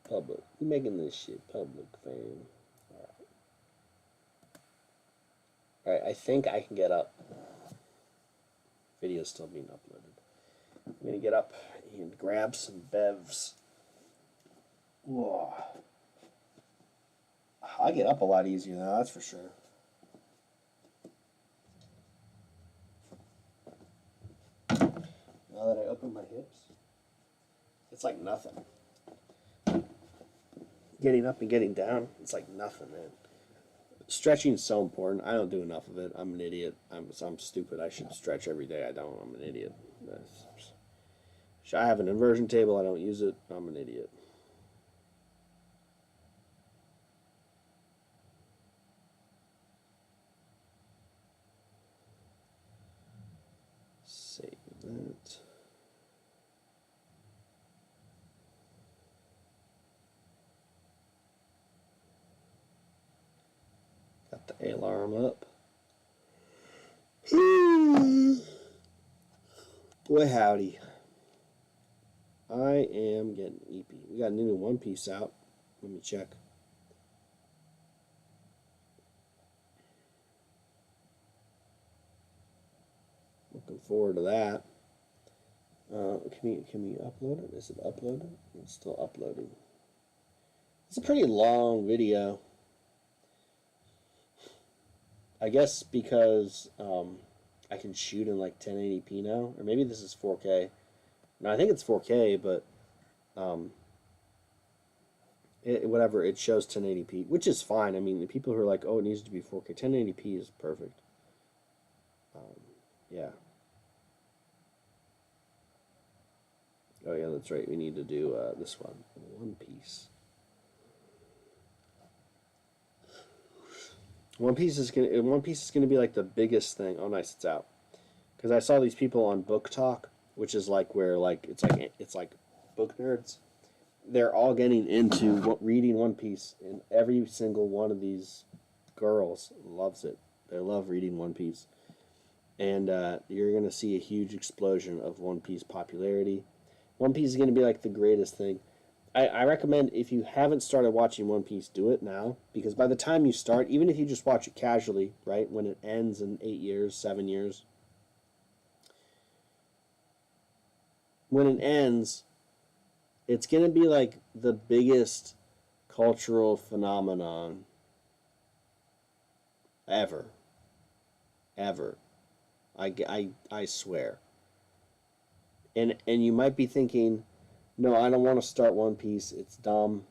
Public. You making this shit public, fam. Alright, I think I can get up. Video's still being uploaded. I'm gonna get up and grab some bevs. Whoa. I get up a lot easier now, that's for sure. Now that I open my hips, it's like nothing. Getting up and getting down, it's like nothing, man. Stretching is so important. I don't do enough of it. I'm an idiot. I'm stupid. I should stretch every day. I don't. I'm an idiot. I have an inversion table. I don't use it. I'm an idiot. Save that. Got the alarm up. Boy howdy. I am getting eepy. We got a new One Piece out. Let me check. Looking forward to that. Can we upload it? Is it uploaded? It's still uploading. It's a pretty long video. I guess because I can shoot in like 1080p now, or maybe this is 4K. No, I think it's 4K, but whatever, it shows 1080p, which is fine. I mean, the people who are like, oh, it needs to be 4K, 1080p is perfect. Yeah. Oh yeah, that's right. We need to do this one, One Piece. One Piece is gonna be like the biggest thing. Oh, nice, it's out. Because I saw these people on Book Talk, which is like where like it's like book nerds. They're all getting into reading One Piece, and every single one of these girls loves it. They love reading One Piece, and you're gonna see a huge explosion of One Piece popularity. One Piece is gonna be like the greatest thing. I recommend, if you haven't started watching One Piece, do it now, because by the time you start, even if you just watch it casually, right, when it ends in 8 years, 7 years, when it ends, it's going to be like the biggest cultural phenomenon ever. Ever. I swear. And you might be thinking, no, I don't want to start One Piece. It's dumb.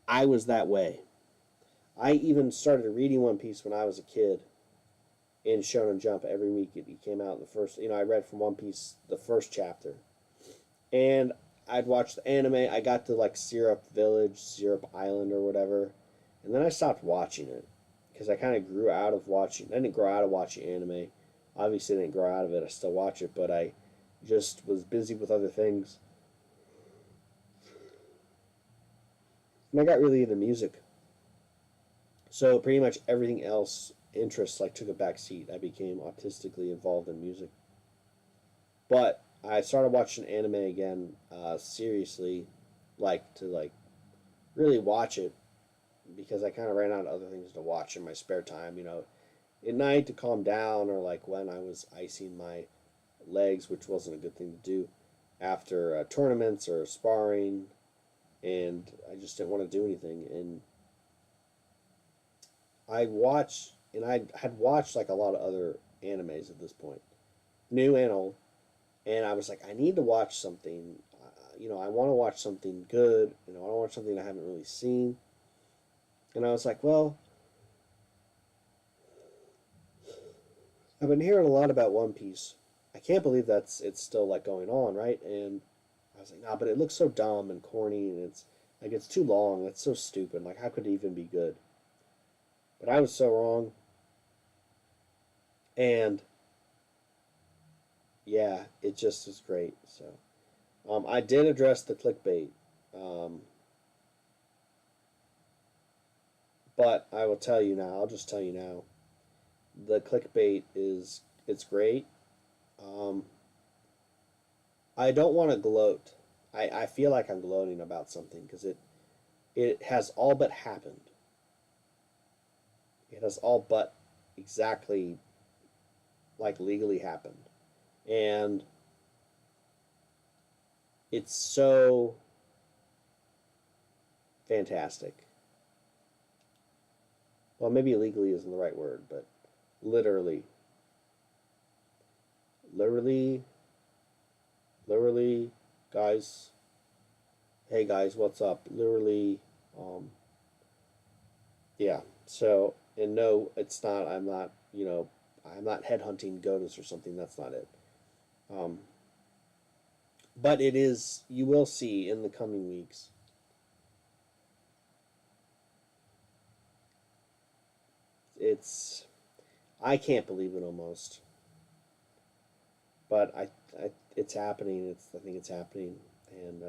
I was that way. I even started reading One Piece when I was a kid in Shonen Jump. Every week it came out in the first, I read from One Piece the first chapter. And I'd watch the anime. I got to like Syrup Village, Syrup Island or whatever. And then I stopped watching it because I kind of grew out of watching. I didn't grow out of watching anime. Obviously I didn't grow out of it. I still watch it, but I just was busy with other things. And I got really into music. So pretty much everything else, interests, like took a back seat. I became autistically involved in music. But I started watching anime again, seriously, to really watch it, because I kind of ran out of other things to watch in my spare time, at night to calm down, or like when I was icing my legs, which wasn't a good thing to do after tournaments or sparring, and I just didn't want to do anything. And I had watched like a lot of other animes at this point, new and old, and I was like, I need to watch something. I want to watch something good. I want to watch something I haven't really seen. And I was like, well, I've been hearing a lot about One Piece. I can't believe it's still like going on, right? And I was like, nah, but it looks so dumb and corny, and it's too long. It's so stupid. Like, how could it even be good? But I was so wrong. And yeah, it just was great. So I did address the clickbait. But I will tell you now, I'll just tell you now, the clickbait it's great. I don't want to gloat. I feel like I'm gloating about something because it has all but happened. It has all but exactly like legally happened. And it's so fantastic. Well, maybe illegally isn't the right word, but literally, literally, literally, guys. Hey guys, what's up? Literally, yeah. So, and no, it's not. I'm not. I'm not headhunting goats or something. That's not it. Um, but it is. You will see in the coming weeks. It's. I can't believe it almost, but it's happening. I think it's happening, and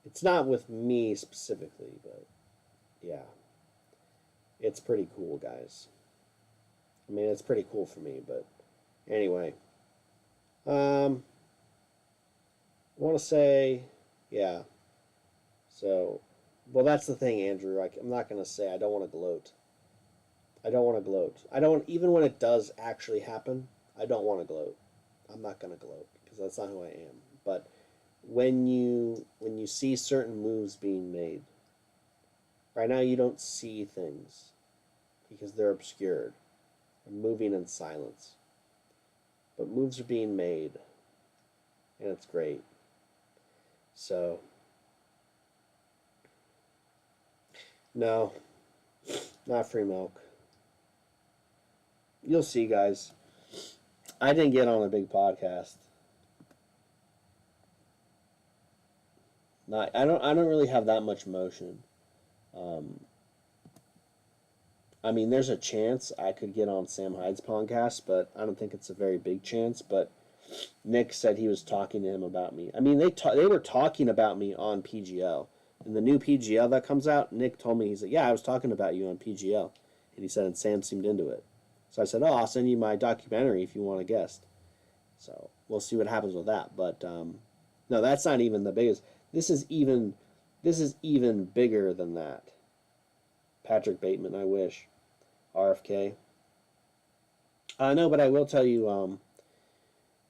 it's not with me specifically, but yeah, it's pretty cool, guys. I mean, it's pretty cool for me, but anyway, I want to say, yeah. So, well, that's the thing, Andrew. I'm not gonna say I don't want to gloat. I don't want to gloat. I don't even when it does actually happen. I don't want to gloat. I'm not gonna gloat because that's not who I am. But when you see certain moves being made, right now you don't see things because they're obscured. They're moving in silence. But moves are being made, and it's great. So, no, not free milk. You'll see, guys. I didn't get on a big podcast. I don't really have that much motion. Um, I mean, there's a chance I could get on Sam Hyde's podcast, but I don't think it's a very big chance. But Nick said he was talking to him about me. I mean, they were talking about me on PGL. And the new PGL that comes out, Nick told me, he's like, yeah, I was talking about you on PGL. And he said, and Sam seemed into it. So I said, oh, I'll send you my documentary if you want a guest. So we'll see what happens with that. But no, that's not even the biggest. This is even bigger than that. Patrick Bateman, I wish. RFK. No, but I will tell you,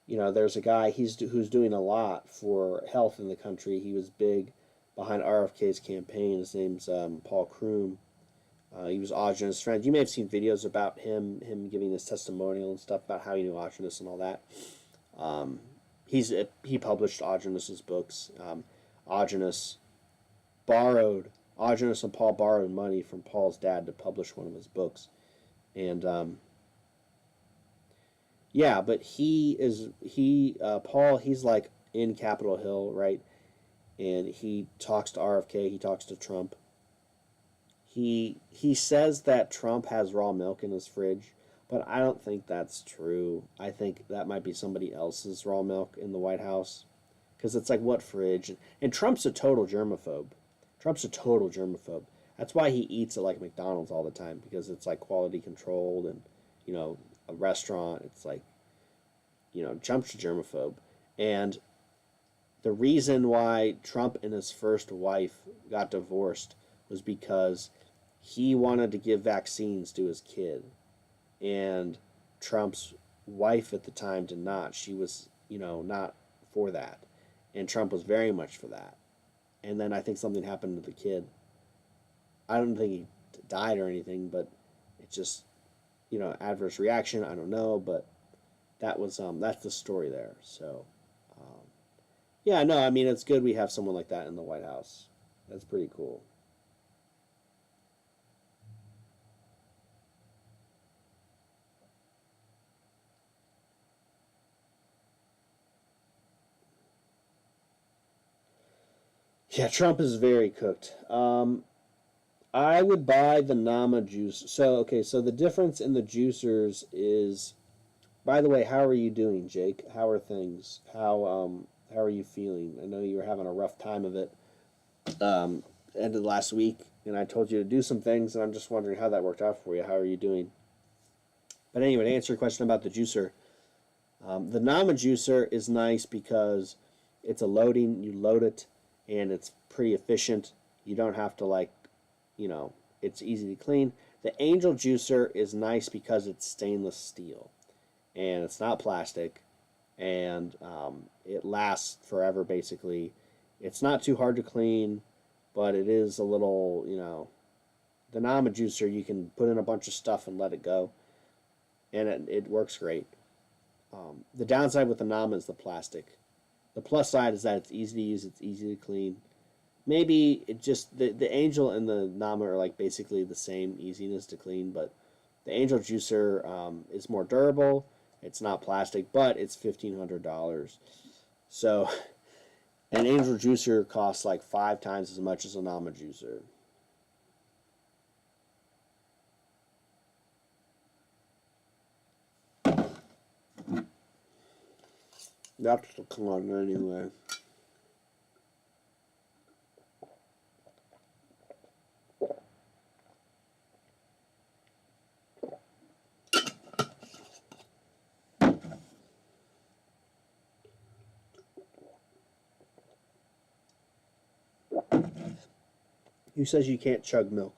there's a guy who's doing a lot for health in the country. He was big behind RFK's campaign. His name's Paul Kroom. He was Audrey's friend. You may have seen videos about him giving his testimonial and stuff about how he knew Audrey and all that. He published Audrey's books. Audrey and Paul borrowed money from Paul's dad to publish one of his books. And yeah, but Paul, he's like in Capitol Hill, right? And he talks to RFK, he talks to Trump. He says that Trump has raw milk in his fridge, but I don't think that's true. I think that might be somebody else's raw milk in the White House. Because it's like, what fridge? And Trump's a total germaphobe. That's why he eats at like McDonald's all the time, because it's like quality controlled and, a restaurant. It's like, Trump's a germaphobe. And the reason why Trump and his first wife got divorced was because he wanted to give vaccines to his kid. And Trump's wife at the time did not. She was, not for that. And Trump was very much for that. And then I think something happened to the kid. I don't think he died or anything, but it just, adverse reaction. I don't know, but that's the story there. So, yeah, no, I mean, it's good we have someone like that in the White House. That's pretty cool. Yeah, Trump is very cooked. I would buy the Nama juice. So the difference in the juicers is, by the way, how are you doing, Jake? How are things? How are you feeling? I know you were having a rough time of it. Ended last week, and I told you to do some things, and I'm just wondering how that worked out for you. How are you doing? But anyway, to answer your question about the juicer, the Nama juicer is nice because it's a loading. You load it, and it's pretty efficient. You don't have to it's easy to clean. The Angel juicer is nice because it's stainless steel, and it's not plastic, and it lasts forever. Basically, it's not too hard to clean. but it is a little, the Nama juicer, you can put in a bunch of stuff and let it go, and it works great. The downside with the Nama is the plastic. The plus side is that it's easy to use, it's easy to clean. Maybe it just, the Angel and the Nama are like basically the same easiness to clean, but the Angel juicer is more durable. It's not plastic, but it's $1,500. So an Angel juicer costs like 5 times as much as a Nama juicer. That's the con anyway. Who says you can't chug milk?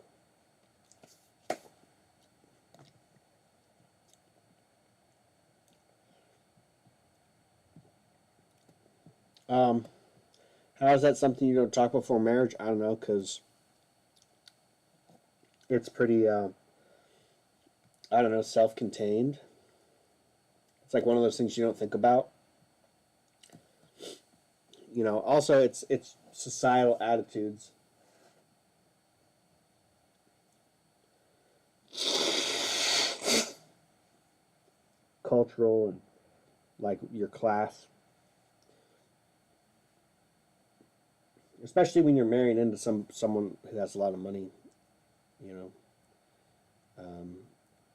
How is that something you don't talk before marriage? I don't know, because it's pretty, I don't know, self-contained. It's like one of those things you don't think about. Also it's societal attitudes. Cultural and like your class. Especially when you're married into someone who has a lot of money,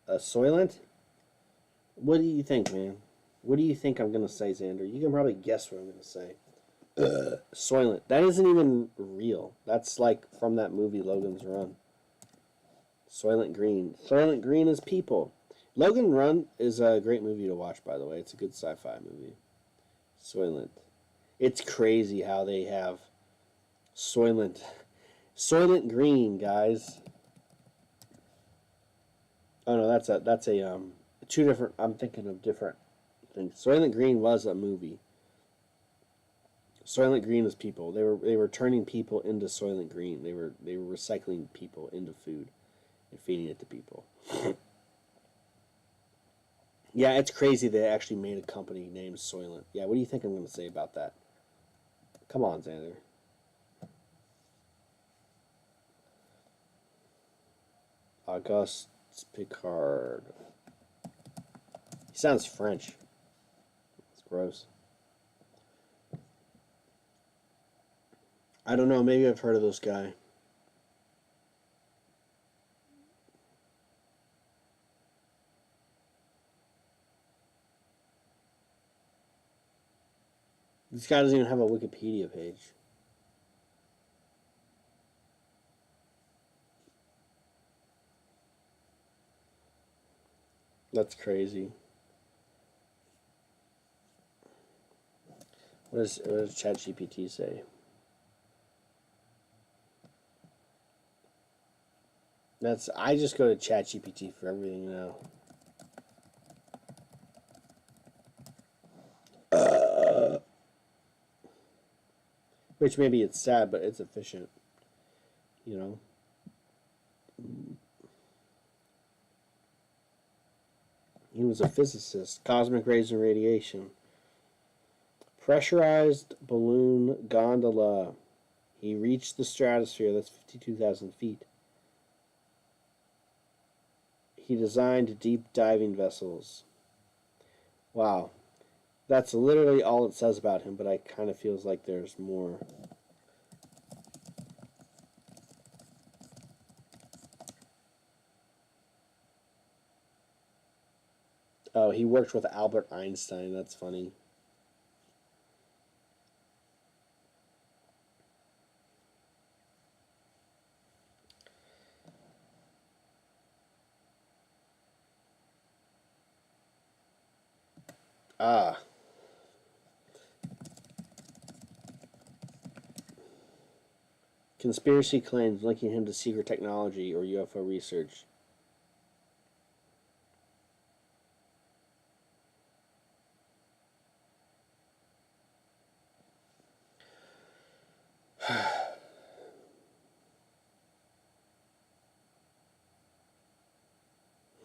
A Soylent? What do you think, man? What do you think I'm going to say, Xander? You can probably guess what I'm going to say. Soylent. That isn't even real. That's like from that movie Logan's Run. Soylent Green. Soylent Green is people. Logan Run is a great movie to watch, by the way. It's a good sci-fi movie. Soylent. It's crazy how they have Soylent. Soylent Green, guys. Oh no, that's a two different. I'm thinking of different things. Soylent Green was a movie. Soylent Green is people. They were turning people into Soylent Green. They were recycling people into food and feeding it to people. Yeah, it's crazy they actually made a company named Soylent. Yeah, what do you think I'm going to say about that? Come on, Xander. Auguste Picard. He sounds French. It's gross. I don't know. Maybe I've heard of this guy. This guy doesn't even have a Wikipedia page. That's crazy. What does ChatGPT say? I just go to ChatGPT for everything now. Which maybe it's sad, but it's efficient. He was a physicist. Cosmic rays and radiation. Pressurized balloon gondola. He reached the stratosphere. That's 52,000 feet. He designed deep diving vessels. Wow. That's literally all it says about him, but I kind of feels like there's more. Oh, he worked with Albert Einstein. That's funny. Ah. Conspiracy claims linking him to secret technology or UFO research.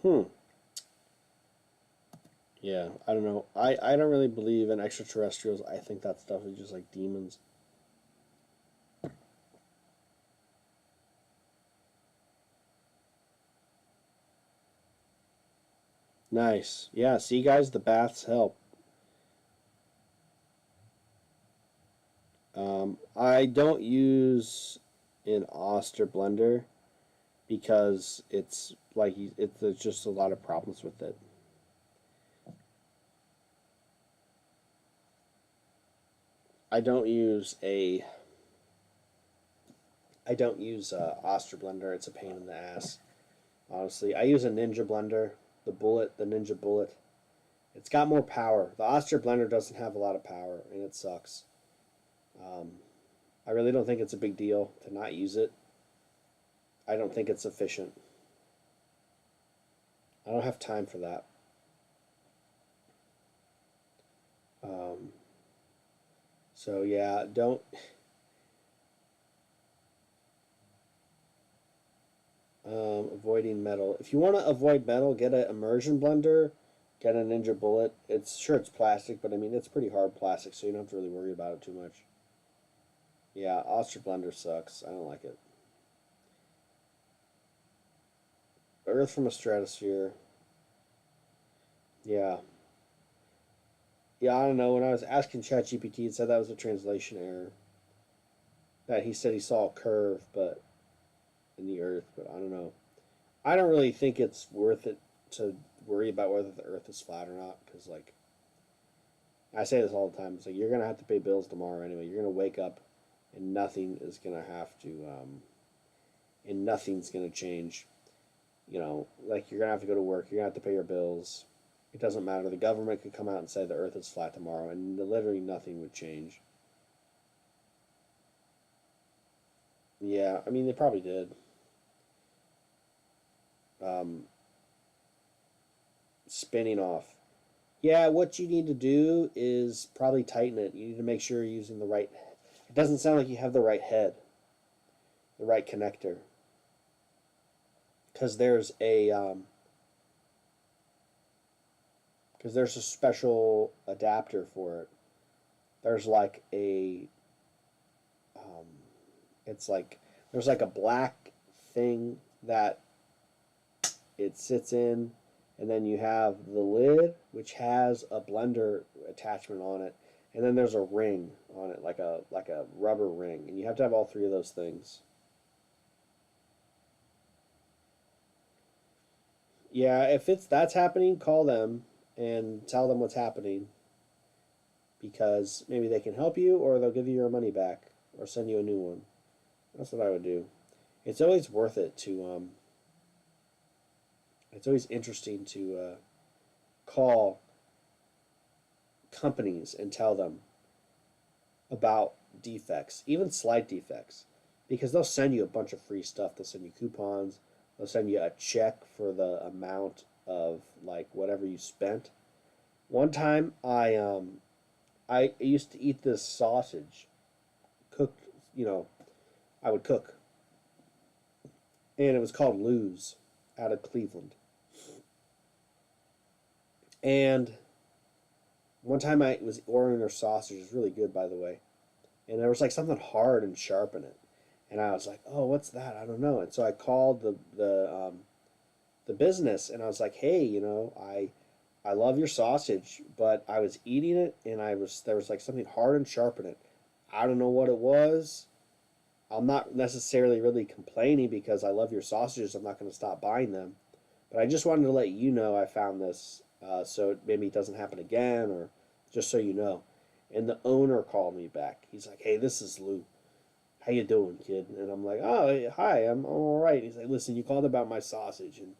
Hmm. Yeah, I don't know. I don't really believe in extraterrestrials. I think that stuff is just like demons. Nice. Yeah, see guys, the baths help. I don't use an Oster blender because it's like there's just a lot of problems with it. I don't use a I don't use a Oster blender. It's a pain in the ass. Honestly, I use a Ninja blender, the Ninja Bullet. It's got more power. The Oster blender doesn't have a lot of power, and it sucks. Um, I really don't think it's a big deal to not use it. I don't think it's efficient. I don't have time for that. Um, so yeah, don't. Avoiding metal. If you want to avoid metal, get an immersion blender. Get a Ninja Bullet. It's sure it's plastic, but I mean it's pretty hard plastic, so you don't have to really worry about it too much. Yeah, Oster blender sucks. I don't like it. Earth from a stratosphere. Yeah. Yeah, I don't know. When I was asking ChatGPT, it said that was a translation error. That he said he saw a curve, but in the Earth, but I don't know. I don't really think it's worth it to worry about whether the Earth is flat or not, because like I say this all the time. It's like you're gonna have to pay bills tomorrow anyway. You're gonna wake up, and nothing is gonna have to, and nothing's gonna change. You know, like you're gonna have to go to work. You're gonna have to pay your bills. It doesn't matter. The government could come out and say the Earth is flat tomorrow, and literally nothing would change. Yeah, I mean they probably did. Um, Spinning off. Yeah, what you need to do is probably tighten it. You need to make sure you're using the right. It doesn't sound like you have the right head, the right connector, because there's a special adapter for it. There's like a um, it's like there's like a black thing that it sits in, and then you have the lid which has a blender attachment on it, and then there's a ring on it like a rubber ring, and you have to have all three of those things. Yeah, if it's that's happening, call them and tell them what's happening, because maybe they can help you or they'll give you your money back or send you a new one. That's what I would do. It's always worth it to it's always interesting to call companies and tell them about defects, even slight defects, because they'll send you a bunch of free stuff. They'll send you coupons. They'll send you a check for the amount of like whatever you spent. One time, I used to eat this sausage, cooked. You know, I would cook, and it was called Lou's, out of Cleveland. And one time I was ordering their sausage. It was really good, by the way. And there was like something hard and sharp in it. And I was like, "Oh, what's that? I don't know." And so I called the business, and I was like, "Hey, I love your sausage, but I was eating it, and there was like something hard and sharp in it. I don't know what it was. I'm not necessarily really complaining because I love your sausages. I'm not going to stop buying them, but I just wanted to let you know I found this, so maybe it doesn't happen again, or just so you know." And the owner called me back. He's like, "Hey, this is Lou. How you doing, kid?" And I'm like, "Oh, hi, I'm all right." He's like, "Listen, you called about my sausage, and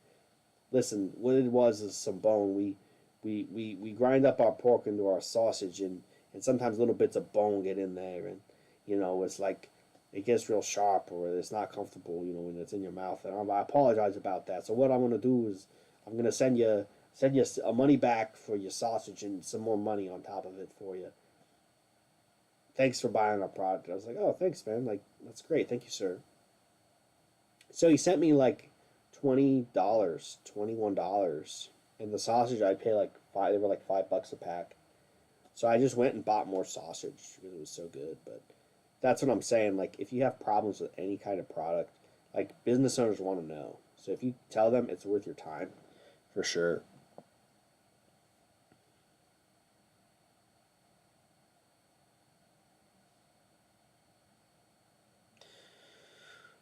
listen, what it was is some bone. We grind up our pork into our sausage, and sometimes little bits of bone get in there, and it's like it gets real sharp or it's not comfortable, when it's in your mouth. And I apologize about that. So what I'm gonna do is I'm gonna send you a money back for your sausage and some more money on top of it for you. Thanks for buying our product." I was like, "Oh, thanks, man. Like, that's great. Thank you, sir." So he sent me like $20, $21. And the sausage I'd pay like five. They were like $5 a pack. So I just went and bought more sausage because it was so good. But that's what I'm saying. Like, if you have problems with any kind of product, like, business owners want to know. So if you tell them, it's worth your time, for sure.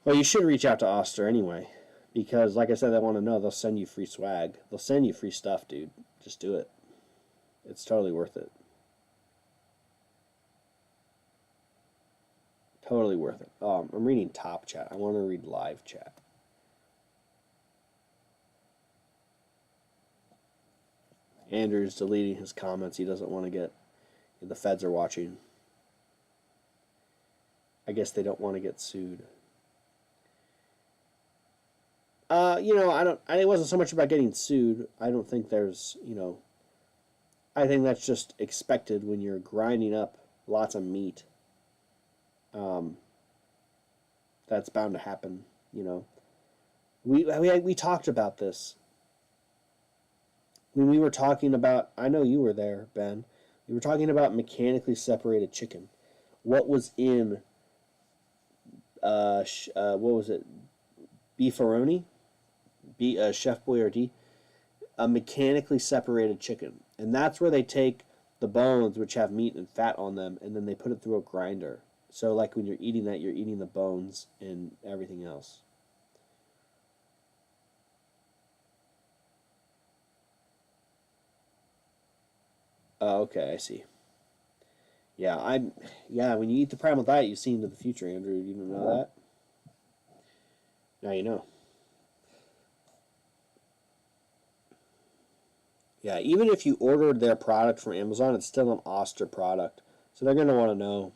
Well, you should reach out to Oster anyway, because, like I said, they want to know. They'll send you free swag. They'll send you free stuff, dude. Just do it. It's totally worth it. Totally worth it. I'm reading top chat. I want to read live chat. Andrew's deleting his comments. He doesn't want to get... The feds are watching. I guess they don't want to get sued. It wasn't so much about getting sued. I don't think there's, I think that's just expected when you're grinding up lots of meat. That's bound to happen, We talked about this. When we were talking about, I know you were there, Ben. We were talking about mechanically separated chicken. What was in, what was it? Beefaroni? Chef Boyardee, a mechanically separated chicken. And that's where they take the bones, which have meat and fat on them, and then they put it through a grinder. So, like, when you're eating that, you're eating the bones and everything else. Oh, okay, I see. Yeah, when you eat the Primal diet, you see into the future, Andrew. You didn't know that? Now you know. Yeah, even if you ordered their product from Amazon, it's still an Oster product. So they're going to want to know.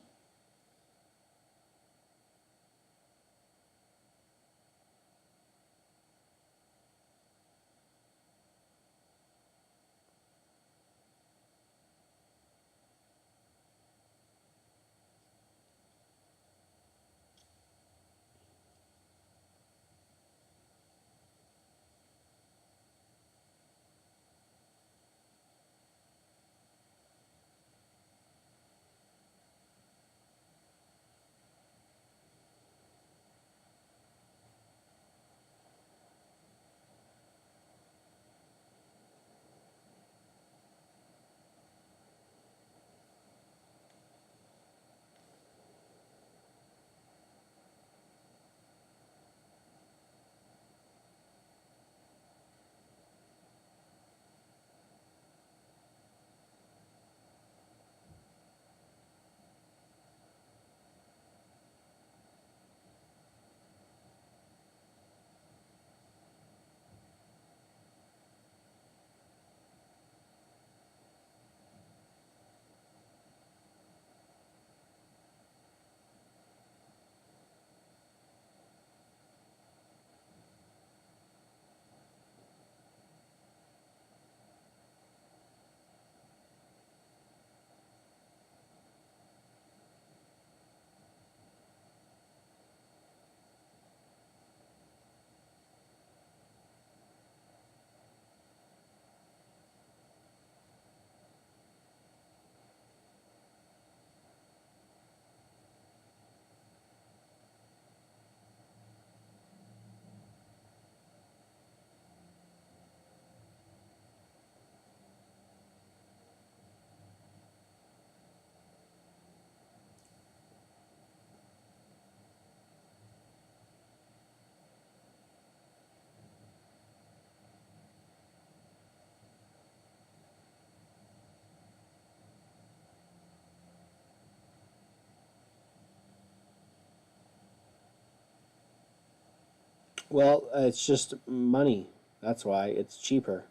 Well, it's just money. That's why it's cheaper.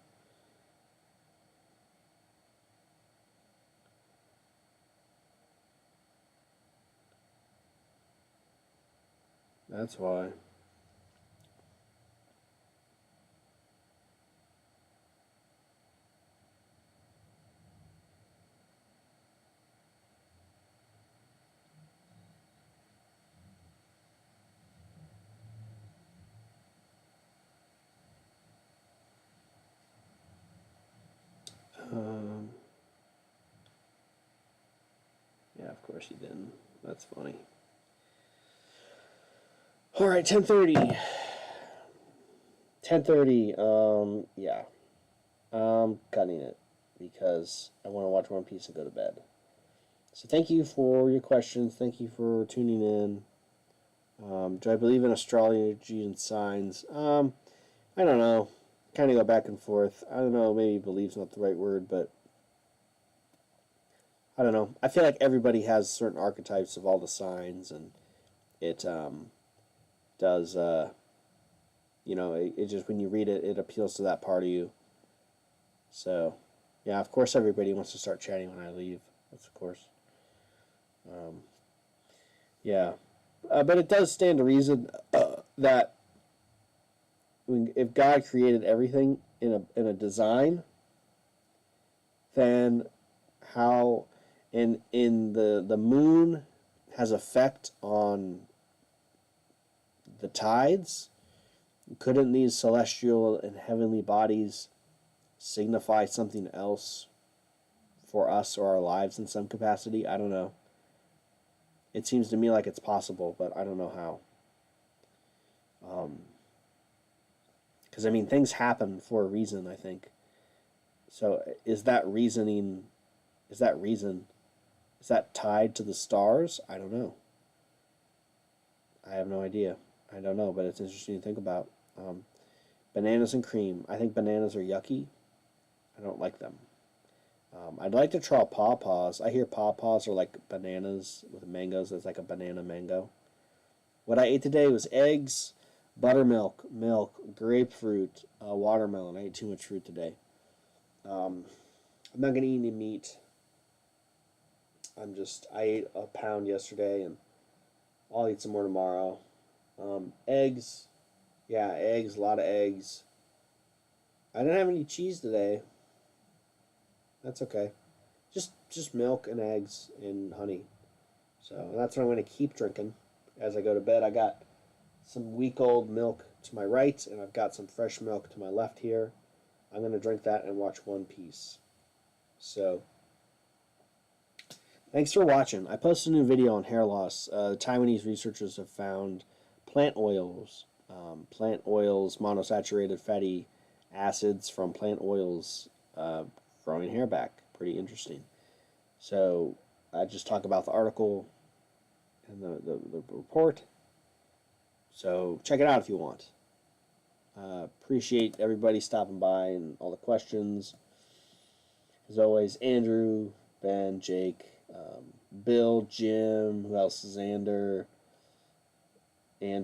That's why. course you didn't. That's funny. All right, 10:30. 10:30. Yeah. I'm cutting it because I want to watch One Piece and go to bed. So thank you for your questions. Thank you for tuning in. Do I believe in astrology and signs? I don't know. Kind of go back and forth. I don't know. Maybe believe's not the right word, but I don't know. I feel like everybody has certain archetypes of all the signs, and it does. It just when you read it, it appeals to that part of you. So, yeah. Of course, everybody wants to start chatting when I leave. That's of course. Yeah. But it does stand to reason that if God created everything in a design, then how in the moon has effect on the tides, couldn't these celestial and heavenly bodies signify something else for us or our lives in some capacity? I don't know. It seems to me like it's possible, but I don't know how. Because, things happen for a reason, I think. So is that reason tied to the stars? I don't know. I have no idea. I don't know, but it's interesting to think about. Bananas and cream. I think bananas are yucky. I don't like them. I'd like to try pawpaws. I hear pawpaws are like bananas with mangoes. It's like a banana mango. What I ate today was eggs, buttermilk, milk, grapefruit, watermelon. I ate too much fruit today. I'm not going to eat any meat. I ate a pound yesterday, and I'll eat some more tomorrow. Eggs. Yeah, eggs, a lot of eggs. I didn't have any cheese today. That's okay. Just milk and eggs and honey. So that's what I'm going to keep drinking as I go to bed. I got some week-old milk to my right, and I've got some fresh milk to my left here. I'm going to drink that and watch One Piece. So, thanks for watching. I posted a new video on hair loss. Taiwanese researchers have found plant oils, monosaturated fatty acids from plant oils growing hair back. Pretty interesting. So I just talk about the article and the report. So check it out if you want. Appreciate everybody stopping by and all the questions. As always, Andrew, Ben, Jake, Bill, Jim, who else? Xander,